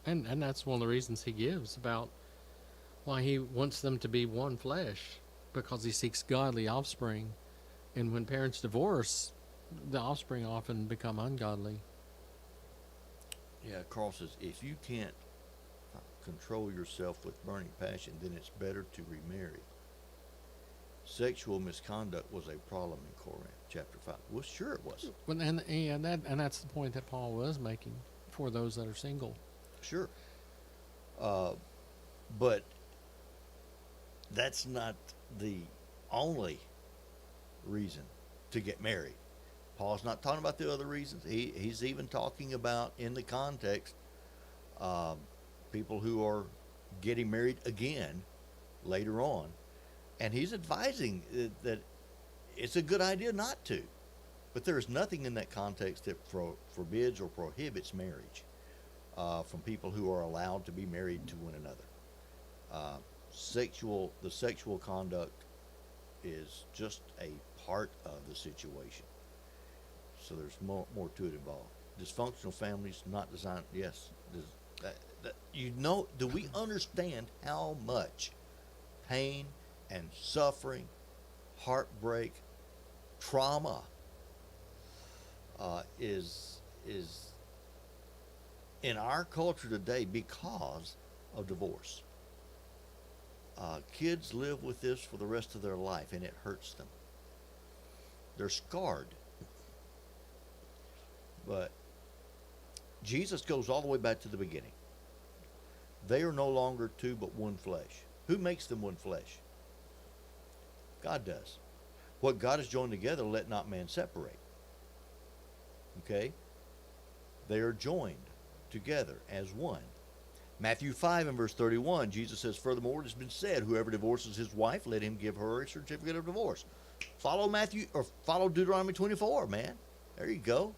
And that's one of the reasons he gives about why he wants them to be one flesh. Because he seeks godly offspring, and when parents divorce, the offspring often become ungodly. Yeah, Carl says, if you can't control yourself with burning passion, then it's better to remarry. sexual misconduct was a problem in Corinth, chapter 5. Well, sure it was. Well, and that's the point that Paul was making for those that are single. Sure. But that's not the only reason to get married. Paul's not talking about the other reasons. He's even talking about, in the context, people who are getting married again later on. And he's advising that it's a good idea not to. But there is nothing in that context that forbids or prohibits marriage from people who are allowed to be married to one another. The sexual conduct is just a part of the situation. So there's more to it involved. Dysfunctional families not designed. Yes, do we understand how much pain and suffering, heartbreak, trauma is in our culture today because of divorce? Kids live with this for the rest of their life, and it hurts them. They're scarred. But Jesus goes all the way back to the beginning. They are no longer two but one flesh. Who makes them one flesh? God does. What God has joined together, let not man separate. Okay? They are joined together as one. Matthew 5 and verse 31, Jesus says, furthermore, it has been said, whoever divorces his wife, let him give her a certificate of divorce. Follow Deuteronomy 24, man. There you go.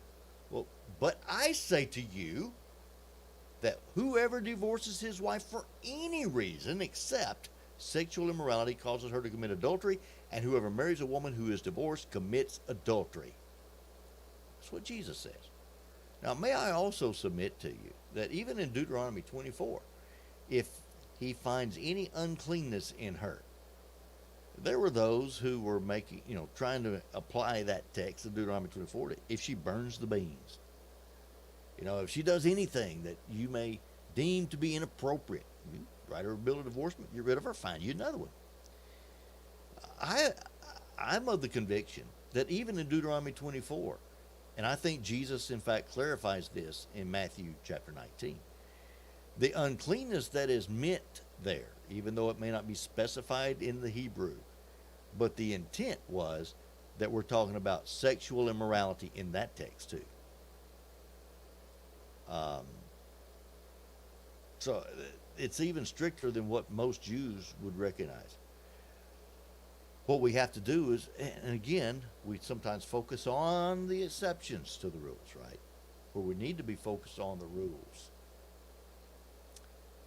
Well, but I say to you that whoever divorces his wife for any reason except sexual immorality causes her to commit adultery, and whoever marries a woman who is divorced commits adultery. That's what Jesus says. Now, may I also submit to you that even in Deuteronomy 24, if he finds any uncleanness in her, there were those who were trying to apply that text of Deuteronomy 24 if she burns the beans. If she does anything that you may deem to be inappropriate, you write her a bill of divorcement, get rid of her, find you another one. I'm of the conviction that even in Deuteronomy 24, and I think Jesus, in fact, clarifies this in Matthew chapter 19, the uncleanness that is meant there, even though it may not be specified in the Hebrew, but the intent was that we're talking about sexual immorality in that text too. So it's even stricter than what most Jews would recognize. What we have to do is, and again, we sometimes focus on the exceptions to the rules, right? Where we need to be focused on the rules.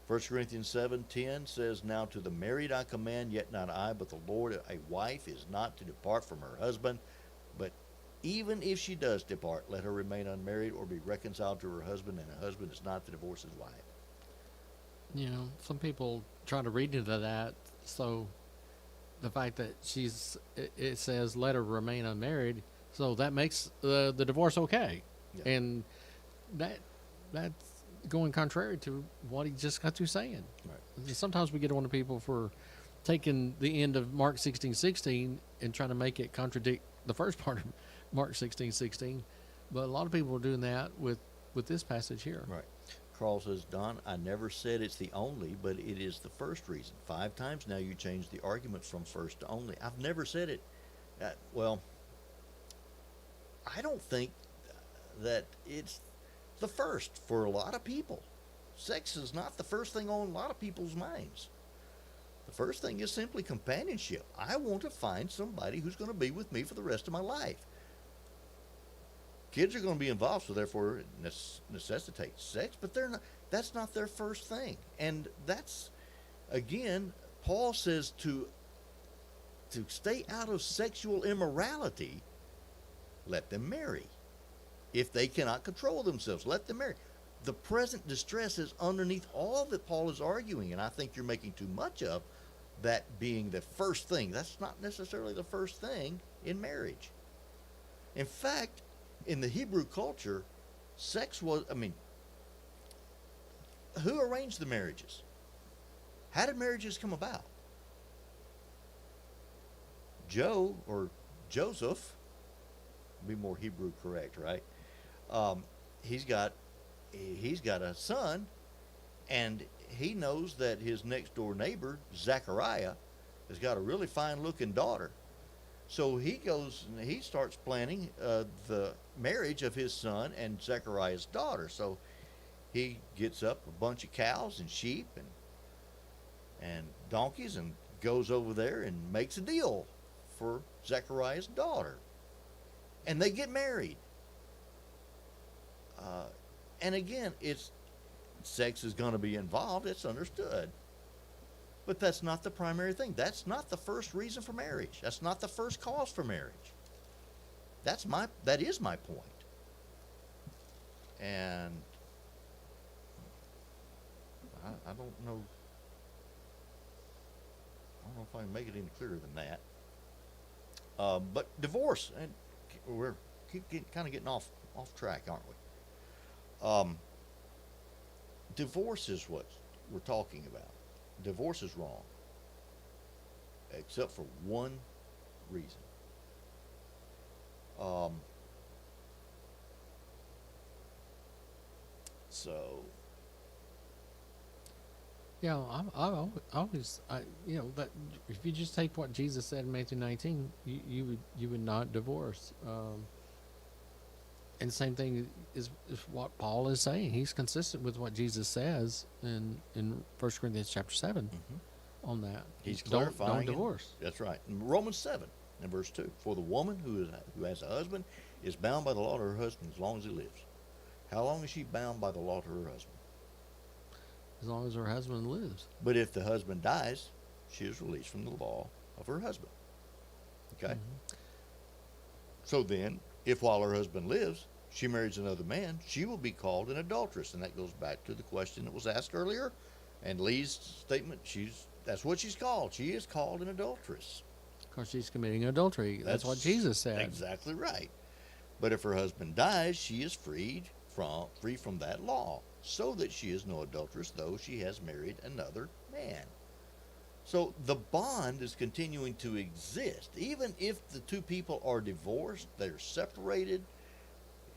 1 Corinthians 7:10 says, now to the married I command, yet not I, but the Lord, a wife is not to depart from her husband, but even if she does depart, let her remain unmarried or be reconciled to her husband, and a husband is not to divorce his wife. Some people try to read into that, so the fact that it says let her remain unmarried, so that makes the divorce okay. Yeah. And that's going contrary to what he just got through saying. Right. Sometimes we get on to people for taking the end of Mark 16:16 and trying to make it contradict the first part of Mark 16:16, but a lot of people are doing that with this passage here. Right. Carl says, Don, I never said it's the only, but it is the first reason. 5 times now you changed the argument from first to only. I've never said it. Well, I don't think that it's the first for a lot of people. Sex is not the first thing on a lot of people's minds. The first thing is simply companionship. I want to find somebody who's going to be with me for the rest of my life. Kids are going to be involved, so therefore it necessitates sex, but that's not their first thing. And that's, again, Paul says to stay out of sexual immorality, let them marry. If they cannot control themselves, let them marry. The present distress is underneath all that Paul is arguing, and I think you're making too much of that being the first thing. That's not necessarily the first thing in marriage. In fact, in the Hebrew culture, sex was, who arranged the marriages? How did marriages come about? Joe or Joseph, be more Hebrew correct, right? Um, he's got he's got a son, and he knows that his next door neighbor Zachariah has got a really fine looking daughter. So he goes and he starts planning the marriage of his son and Zechariah's daughter. So he gets up a bunch of cows and sheep and donkeys and goes over there and makes a deal for Zechariah's daughter. And they get married. And again, it's sex is going to be involved. It's understood. But that's not the primary thing. That's not the first reason for marriage. That's not the first cause for marriage. That is my point. And I don't know. I don't know if I can make it any clearer than that. But divorce, and we're kind of getting off track, aren't we? Divorce is what we're talking about. Divorce is wrong, except for one reason. So Yeah, that if you just take what Jesus said in Matthew 19, you would not divorce. And same thing is what Paul is saying. He's consistent with what Jesus says in 1 Corinthians chapter 7 on that. he's Don't clarifying. divorce. That's right. In Romans 7 and verse 2. For the woman who has a husband is bound by the law to her husband as long as he lives. How long is she bound by the law to her husband? As long as her husband lives. But if the husband dies, she is released from the law of her husband. Okay? So then, if while her husband lives, she marries another man, she will be called an adulteress. And that goes back to the question that was asked earlier. And Lee's statement, that's what she's called. She is called an adulteress. Because she's committing adultery. That's what Jesus said. Exactly right. But if her husband dies, she is free from that law, so that she is no adulteress, though she has married another man. So the bond is continuing to exist. Even if the two people are divorced, they're separated,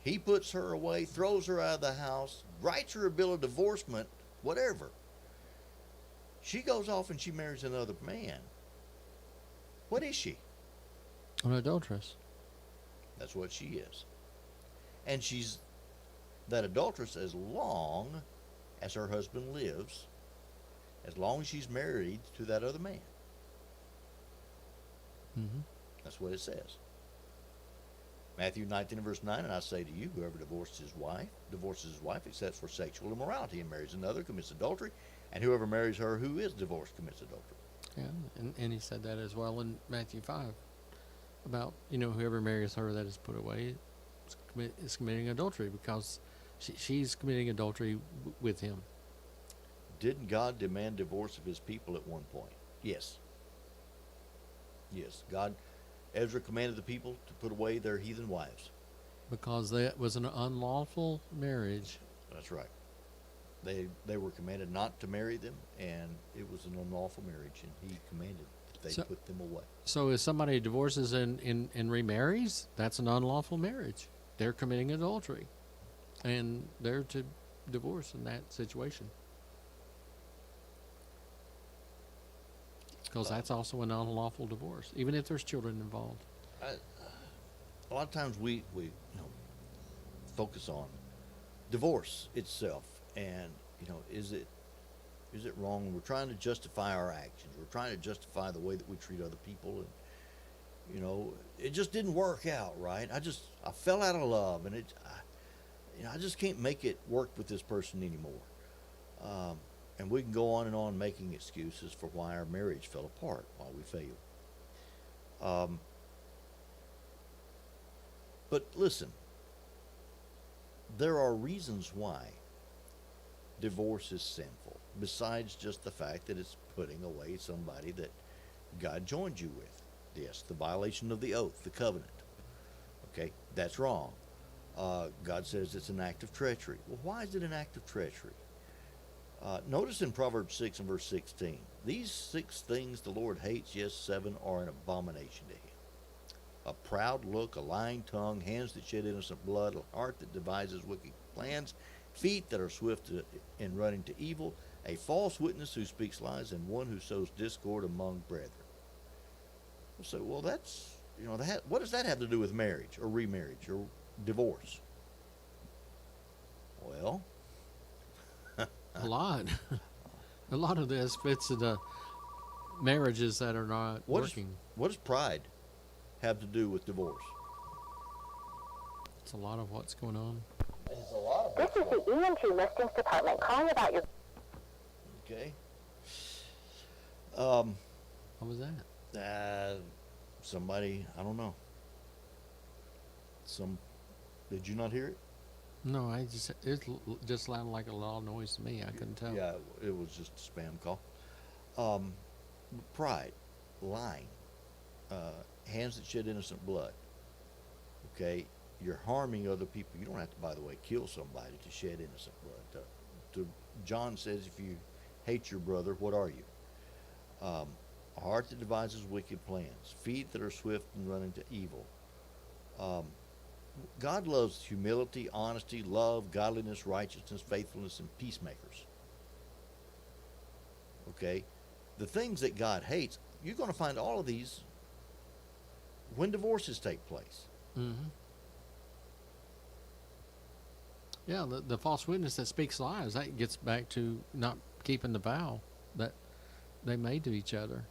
he puts her away, throws her out of the house, writes her a bill of divorcement, whatever. She goes off and she marries another man. What is she? An adulteress. That's what she is. And she's that adulteress as long as her husband lives, as long as she's married to that other man. That's what it says. Matthew 19 and verse 9, and I say to you, whoever divorces his wife except for sexual immorality and marries another commits adultery, and whoever marries her who is divorced commits adultery. Yeah, and he said that as well in Matthew 5 about, whoever marries her that is put away is committing adultery because she's committing adultery with him. Didn't God demand divorce of his people at one point? Yes. Yes, Ezra commanded the people to put away their heathen wives. Because that was an unlawful marriage. That's right. They were commanded not to marry them, and it was an unlawful marriage, and he commanded that they put them away. So if somebody divorces and remarries, that's an unlawful marriage. They're committing adultery. And they're to divorce in that situation. Because that's also an unlawful divorce, even if there's children involved. A lot of times we focus on divorce itself, and is it wrong? We're trying to justify our actions. We're trying to justify the way that we treat other people, and it just didn't work out right. I fell out of love, and I just can't make it work with this person anymore. And we can go on and on making excuses for why our marriage fell apart, why we failed. But listen, there are reasons why divorce is sinful, besides just the fact that it's putting away somebody that God joined you with. Yes, the violation of the oath, the covenant. Okay, that's wrong. God says it's an act of treachery. Well, why is it an act of treachery? Notice in Proverbs 6 and verse 16, These 6 things the Lord hates, yes, 7 are an abomination to him. A proud look, a lying tongue, hands that shed innocent blood, a heart that devises wicked plans, feet that are swift in running to evil, a false witness who speaks lies, and one who sows discord among brethren. So, well, that's, what does that have to do with marriage or remarriage or divorce? Well, A lot. A lot of this fits into marriages that are not working. What does pride have to do with divorce? It's a lot of what's going on. It's a lot of This is the ENT listings department calling about your... Okay. What was that? Somebody, I don't know. Did you not hear it? No, it just sounded like a loud noise to me. I couldn't tell. Yeah, it was just a spam call. Pride, lying, hands that shed innocent blood. Okay, you're harming other people. You don't have to, by the way, kill somebody to shed innocent blood. John says, if you hate your brother, what are you? A heart that devises wicked plans, feet that are swift in running to evil. God loves humility, honesty, love, godliness, righteousness, faithfulness, and peacemakers. Okay? The things that God hates, you're going to find all of these when divorces take place. Mm-hmm. Yeah, the false witness that speaks lies, that gets back to not keeping the vow that they made to each other.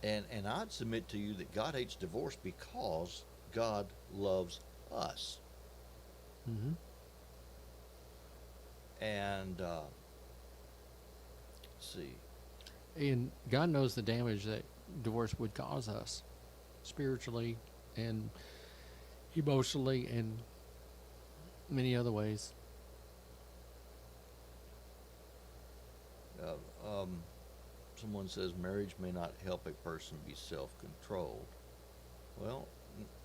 And I'd submit to you that God hates divorce because God loves us. Mm-hmm. And let's see. And God knows the damage that divorce would cause us spiritually and emotionally and many other ways. Someone says marriage may not help a person be self-controlled. Well,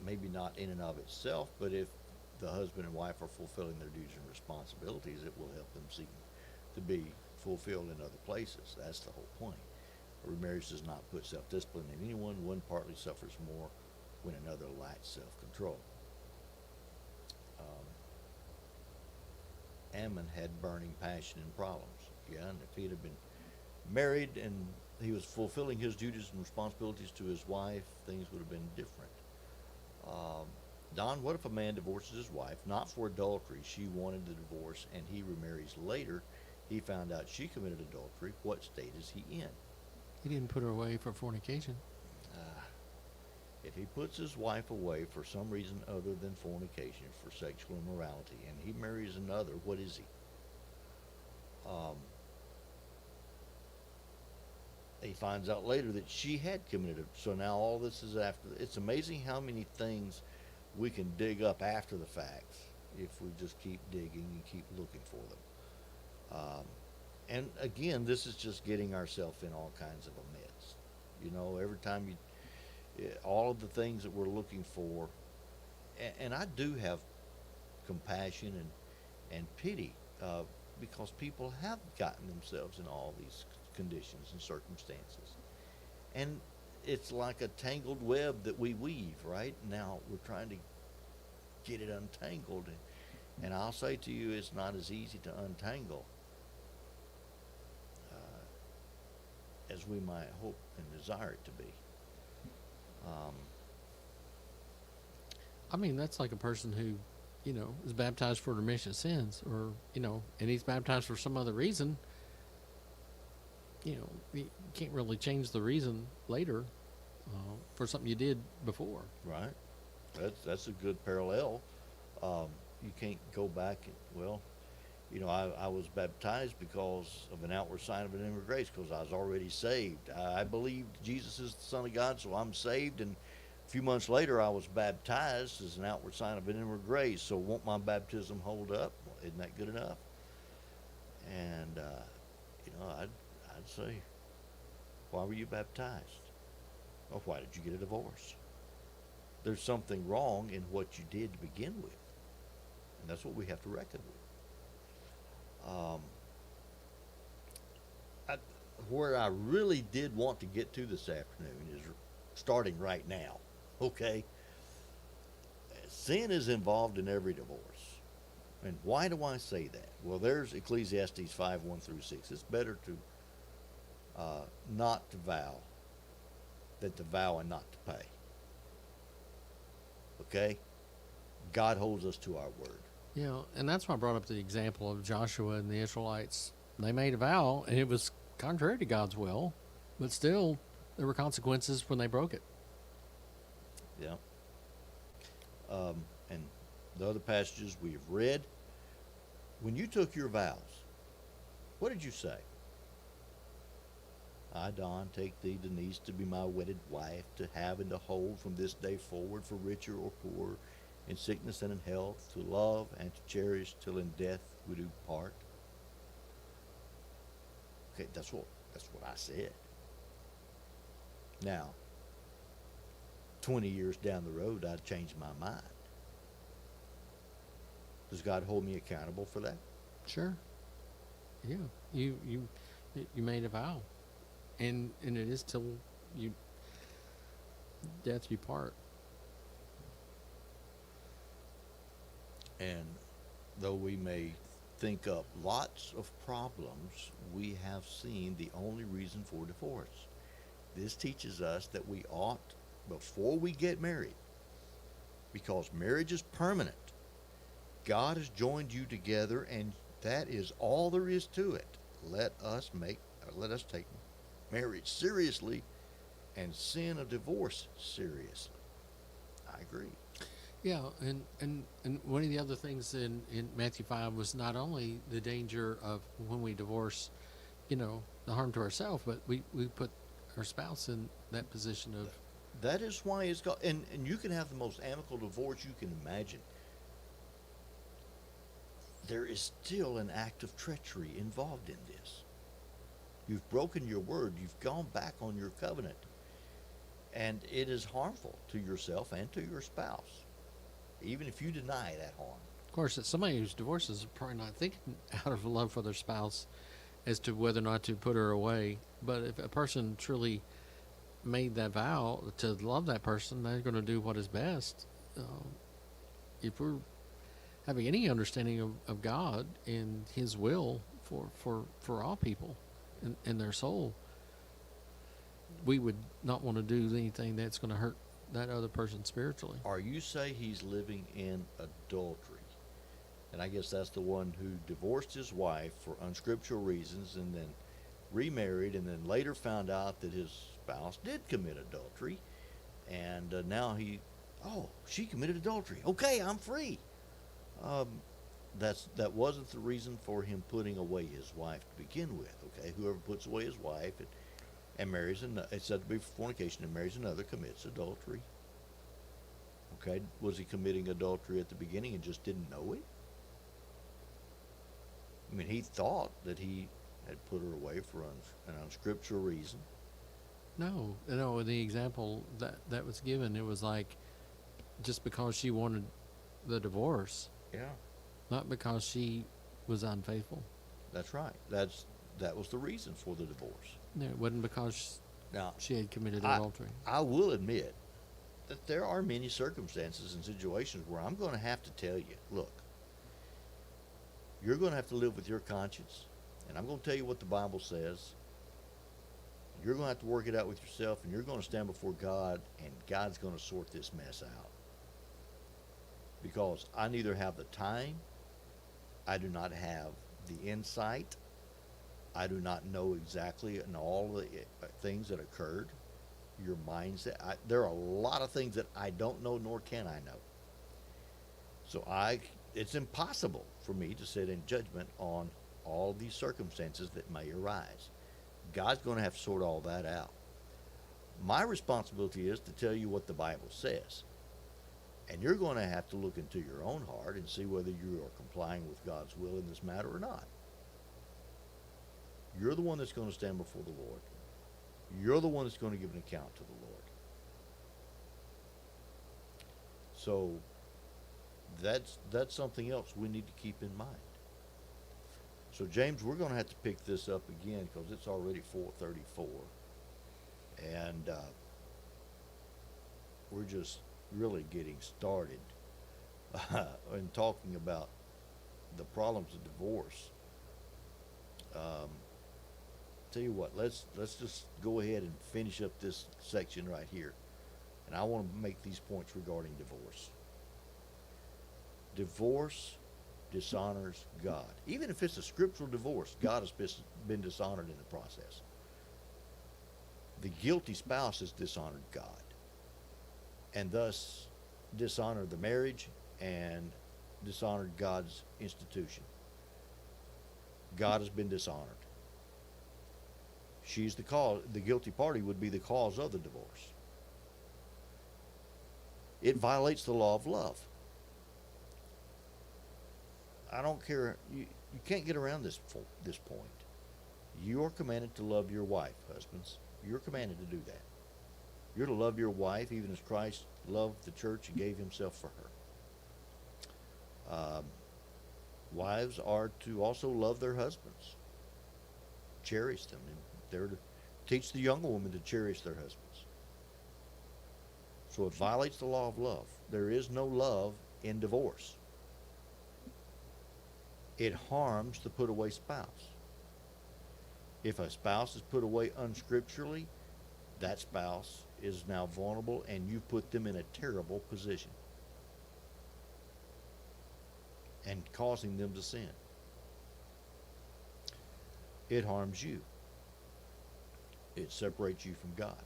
maybe not in and of itself, but if the husband and wife are fulfilling their duties and responsibilities, it will help them seek to be fulfilled in other places. That's the whole point. A remarriage does not put self-discipline in anyone. One partly suffers more when another lacks self-control. Ammon had burning passion and problems. Yeah, and if he had been married and he was fulfilling his duties and responsibilities to his wife, things would have been different. Don, what if a man divorces his wife, not for adultery? She wanted the divorce, and he remarries later. He found out she committed adultery. What state is he in? He didn't put her away for fornication. If he puts his wife away for some reason other than fornication, for sexual immorality, and he marries another, what is he? He finds out later that she had committed it. So now all this is after. It's amazing how many things we can dig up after the fact if we just keep digging and keep looking for them. And again, this is just getting ourselves in all kinds of a mess. Every time all of the things that we're looking for, and I do have compassion and pity because people have gotten themselves in all these conditions and circumstances, and it's like a tangled web that we weave. Right now we're trying to get it untangled, and I'll say to you, it's not as easy to untangle as we might hope and desire it to be. I mean, that's like a person who, is baptized for remission of sins, or, and he's baptized for some other reason. You can't really change the reason later for something you did before. Right. That's a good parallel. You can't go back and, I was baptized because of an outward sign of an inward grace, because I was already saved. I believed Jesus is the Son of God, so I'm saved. And a few months later, I was baptized as an outward sign of an inward grace. So won't my baptism hold up? Isn't that good enough? And, I'd say, why were you baptized? Or why did you get a divorce? There's something wrong in what you did to begin with. And that's what we have to reckon with. where I really did want to get to this afternoon is starting right now. Okay? Sin is involved in every divorce. And why do I say that? Well, there's Ecclesiastes 5:1-6. It's better to not to vow than to vow and not to pay. Okay? God holds us to our word. Yeah, and that's why I brought up the example of Joshua and the Israelites. They made a vow, and it was contrary to God's will, but still, there were consequences when they broke it. Yeah. And the other passages we have read, when you took your vows, what did you say? I, Don, take thee, Denise, to be my wedded wife, to have and to hold from this day forward for richer or poorer, in sickness and in health, to love and to cherish till in death we do part. Okay, that's what I said. Now, 20 years down the road, I'd changed my mind. Does God hold me accountable for that? Sure. Yeah, you made a vow, and it is till you death you part. And though we may think up lots of problems, we have seen the only reason for divorce. This teaches us that we ought, before we get married, because marriage is permanent, God has joined you together, and that is all there is to it. Let us take marriage seriously and sin of divorce seriously. I agree. Yeah, and one of the other things in Matthew 5 was not only the danger of when we divorce, the harm to ourselves, but we put our spouse in that position of... That is why it's called, and you can have the most amicable divorce you can imagine. There is still an act of treachery involved in this. You've broken your word. You've gone back on your covenant. And it is harmful to yourself and to your spouse, even if you deny that harm. Of course, somebody who's divorced is probably not thinking out of love for their spouse as to whether or not to put her away. But if a person truly made that vow to love that person, they're going to do what is best. If we're having any understanding of God and His will for all people and their soul, we would not want to do anything that's going to hurt that other person spiritually. Or you say he's living in adultery. And I guess that's the one who divorced his wife for unscriptural reasons and then remarried and then later found out that his spouse did commit adultery. And now she committed adultery. Okay, I'm free. That wasn't the reason for him putting away his wife to begin with. Okay, whoever puts away his wife and marries another, it's said to be fornication, and marries another commits adultery. Okay, was he committing adultery at the beginning and just didn't know it? I mean, he thought that he had put her away for an unscriptural reason. No, the example that was given, it was like just because she wanted the divorce. Yeah. Not because she was unfaithful. That's right. That was the reason for the divorce. No, it wasn't because Now, she had committed adultery. I will admit that there are many circumstances and situations where I'm going to have to tell you, look, you're going to have to live with your conscience, and I'm going to tell you what the Bible says. You're going to have to work it out with yourself, and you're going to stand before God, and God's going to sort this mess out. Because I neither have the time, I do not have the insight, I do not know exactly and all the things that occurred, your mindset. There are a lot of things that I don't know, nor can I know. So it's impossible for me to sit in judgment on all these circumstances that may arise. God's going to have to sort all that out. My responsibility is to tell you what the Bible says. And you're going to have to look into your own heart and see whether you are complying with God's will in this matter or not. You're the one that's going to stand before the Lord. You're the one that's going to give an account to the Lord. So that's something else we need to keep in mind. So James, we're going to have to pick this up again because it's already 4:34, and we're just really getting started and talking about the problems of divorce. Tell you what, let's just go ahead and finish up this section right here, and I want to make these points regarding divorce. Divorce dishonors God. Even if it's a scriptural divorce, God has been dishonored in the process. The guilty spouse has dishonored God, and thus dishonored the marriage and dishonored God's institution. God has been dishonored. She's the cause. The guilty party would be the cause of the divorce. It violates the law of love. I don't care. You can't get around this point. You are commanded to love your wife, husbands. You're commanded to do that. You're to love your wife even as Christ loved the church and gave himself for her. Wives are to also love their husbands, cherish them, and they're to teach the younger women to cherish their husbands. So it violates the law of love. There is no love in divorce. It harms the put away spouse. If a spouse is put away unscripturally, that spouse is now vulnerable, and you put them in a terrible position and causing them to sin. It harms you. It separates you from God.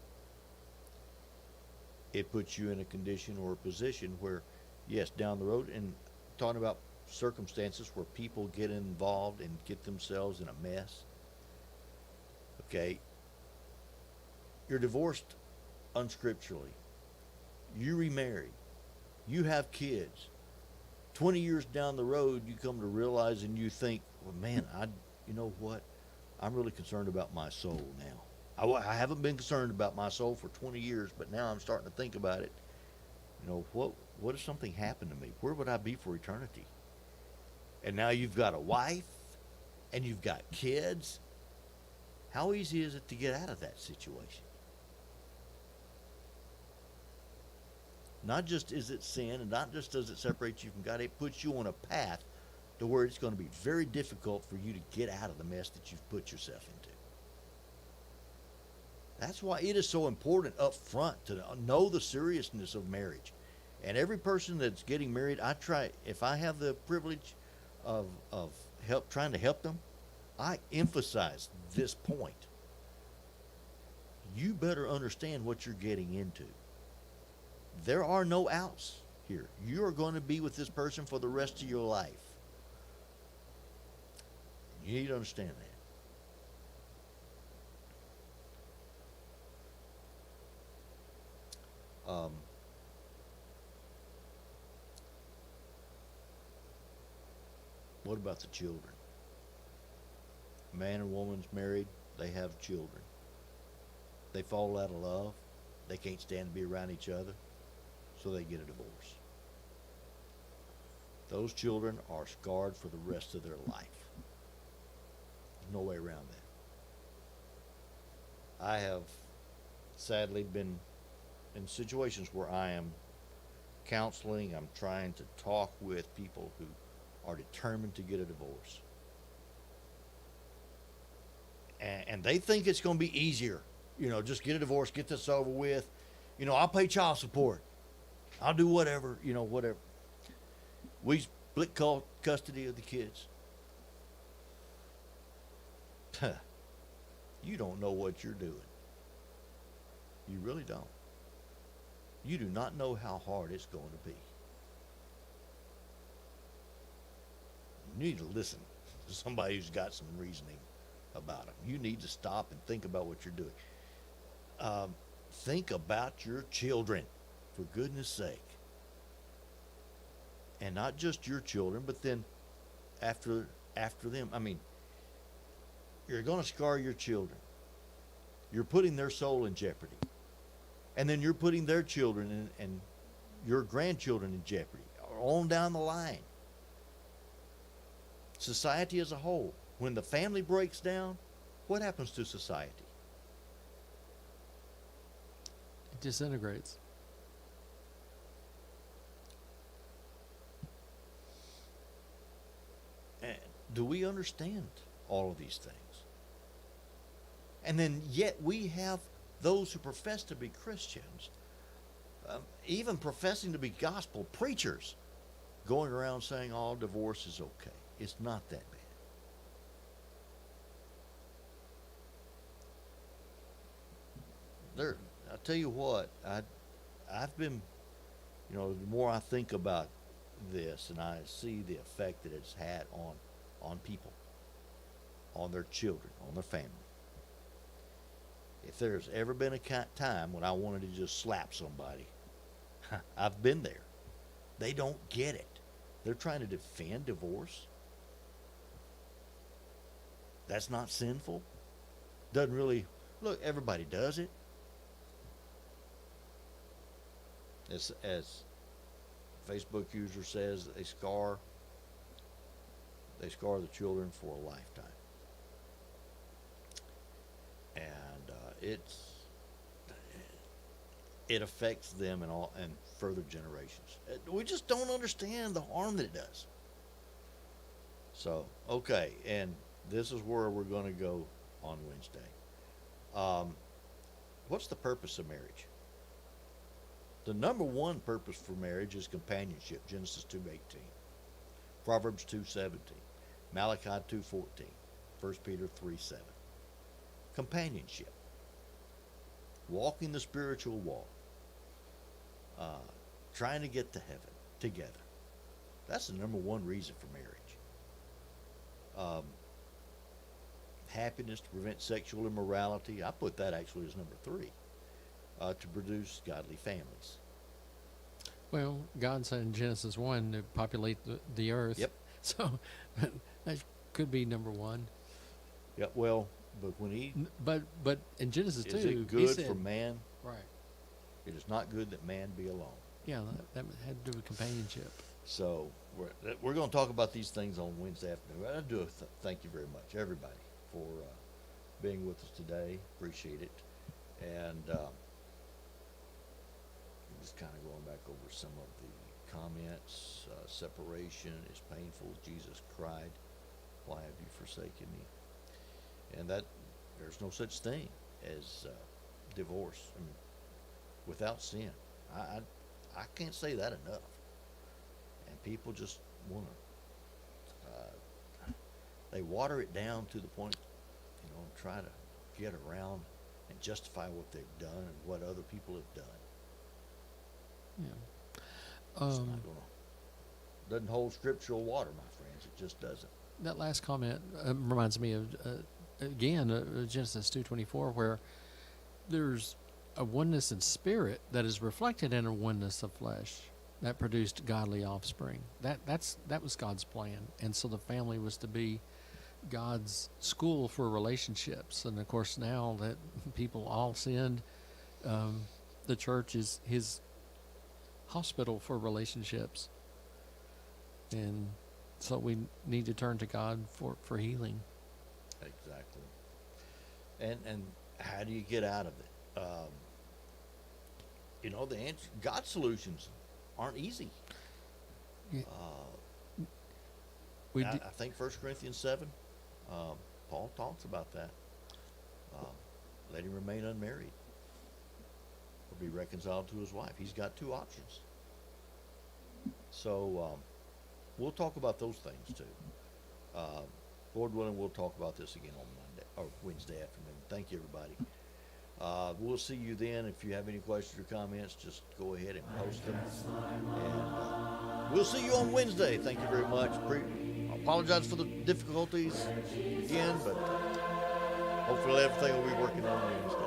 It puts you in a condition or a position where, yes, down the road, and talking about circumstances where people get involved and get themselves in a mess. Okay, you're divorced unscripturally. You remarry. You have kids. 20 years down the road, you come to realize and you think, well, man, you know what? I'm really concerned about my soul now. I haven't been concerned about my soul for 20 years, but now I'm starting to think about it. You know, what if something happened to me? Where would I be for eternity? And now you've got a wife and you've got kids. How easy is it to get out of that situation? Not just is it sin, and not just does it separate you from God, it puts you on a path to where it's going to be very difficult for you to get out of the mess that you've put yourself into. That's why it is so important up front to know the seriousness of marriage. And every person that's getting married, if I have the privilege of trying to help them, I emphasize this point. You better understand what you're getting into. There are no outs here. You are going to be with this person for the rest of your life. You need to understand that. What about the children? Man and woman's married, they have children. They fall out of love. They can't stand to be around each other, so they get a divorce. Those children are scarred for the rest of their life. There's no way around that. I have sadly been in situations where I am counseling, I'm trying to talk with people who are determined to get a divorce. And they think it's going to be easier. You know, just get a divorce, get this over with. You know, I'll pay child support. I'll do whatever, whatever. We split custody of the kids. You don't know what you're doing. You really don't. You do not know how hard it's going to be. You need to listen to somebody who's got some reasoning about them. You need to stop and think about what you're doing. Think about your children, for goodness sake. And not just your children, but then after them. I mean, you're going to scar your children. You're putting their soul in jeopardy. And then you're putting their children and your grandchildren in jeopardy, or on down the line. Society as a whole. when the family breaks down, what happens to society? It disintegrates. And do we understand all of these things? And then yet we have those who profess to be Christians, even professing to be gospel preachers, going around saying all divorce is okay. It's not that bad. I tell you what, I've been, the more I think about this and I see the effect that it's had on people, on their children, on their family. If there's ever been a time when I wanted to just slap somebody, I've been there. They don't get it. They're trying to defend divorce. That's not sinful. Doesn't really, look, everybody does it. As Facebook user says, they scar the children for a lifetime. And it affects them and further generations. We just don't understand the harm that it does. So, okay, and this is where we're going to go on Wednesday. What's the purpose of marriage? The number one purpose for marriage is companionship. Genesis 2:18, Proverbs 2:17, Malachi 2:14, 1 Peter 3:7. Companionship. Walking the spiritual walk. Trying to get to heaven together. That's the number one reason for marriage. Happiness to prevent sexual immorality. I put that actually as number 3. To produce godly families. Well, God said in Genesis 1 to populate the earth. Yep. So that could be number 1. Yeah, well, but when he... But in Genesis 2, is it good he said, for man? Right. It is not good that man be alone. Yeah, that had to do with companionship. So we're going to talk about these things on Wednesday afternoon. I do thank you very much, everybody, for being with us today. Appreciate it. And just kind of going back over some of the comments. Separation is painful. Jesus cried, "Why have you forsaken me?" And that there's no such thing as divorce. I mean, without sin. I can't say that enough. And people just want to, they water it down to the point, and try to get around and justify what they've done and what other people have done. Yeah. It's not gonna, doesn't hold scriptural water, my friends. It just doesn't. That last comment reminds me of, again, Genesis 2:24, where there's a oneness in spirit that is reflected in a oneness of flesh that produced godly offspring. That was God's plan. And so the family was to be God's school for relationships. And of course, now that people all sinned, the church is his hospital for relationships. And so we need to turn to God for healing. Exactly. And how do you get out of it? The answer, God's solutions aren't easy. Yeah. I think 1 Corinthians 7, Paul talks about that. Let him remain unmarried or be reconciled to his wife. He's got 2 options. So we'll talk about those things too. Lord willing, we'll talk about this again on Monday or Wednesday afternoon. Thank you, everybody. We'll see you then. If you have any questions or comments, just go ahead and post them. And we'll see you on Wednesday. Thank you very much. I apologize for the difficulties again, but hopefully everything will be working on Wednesday.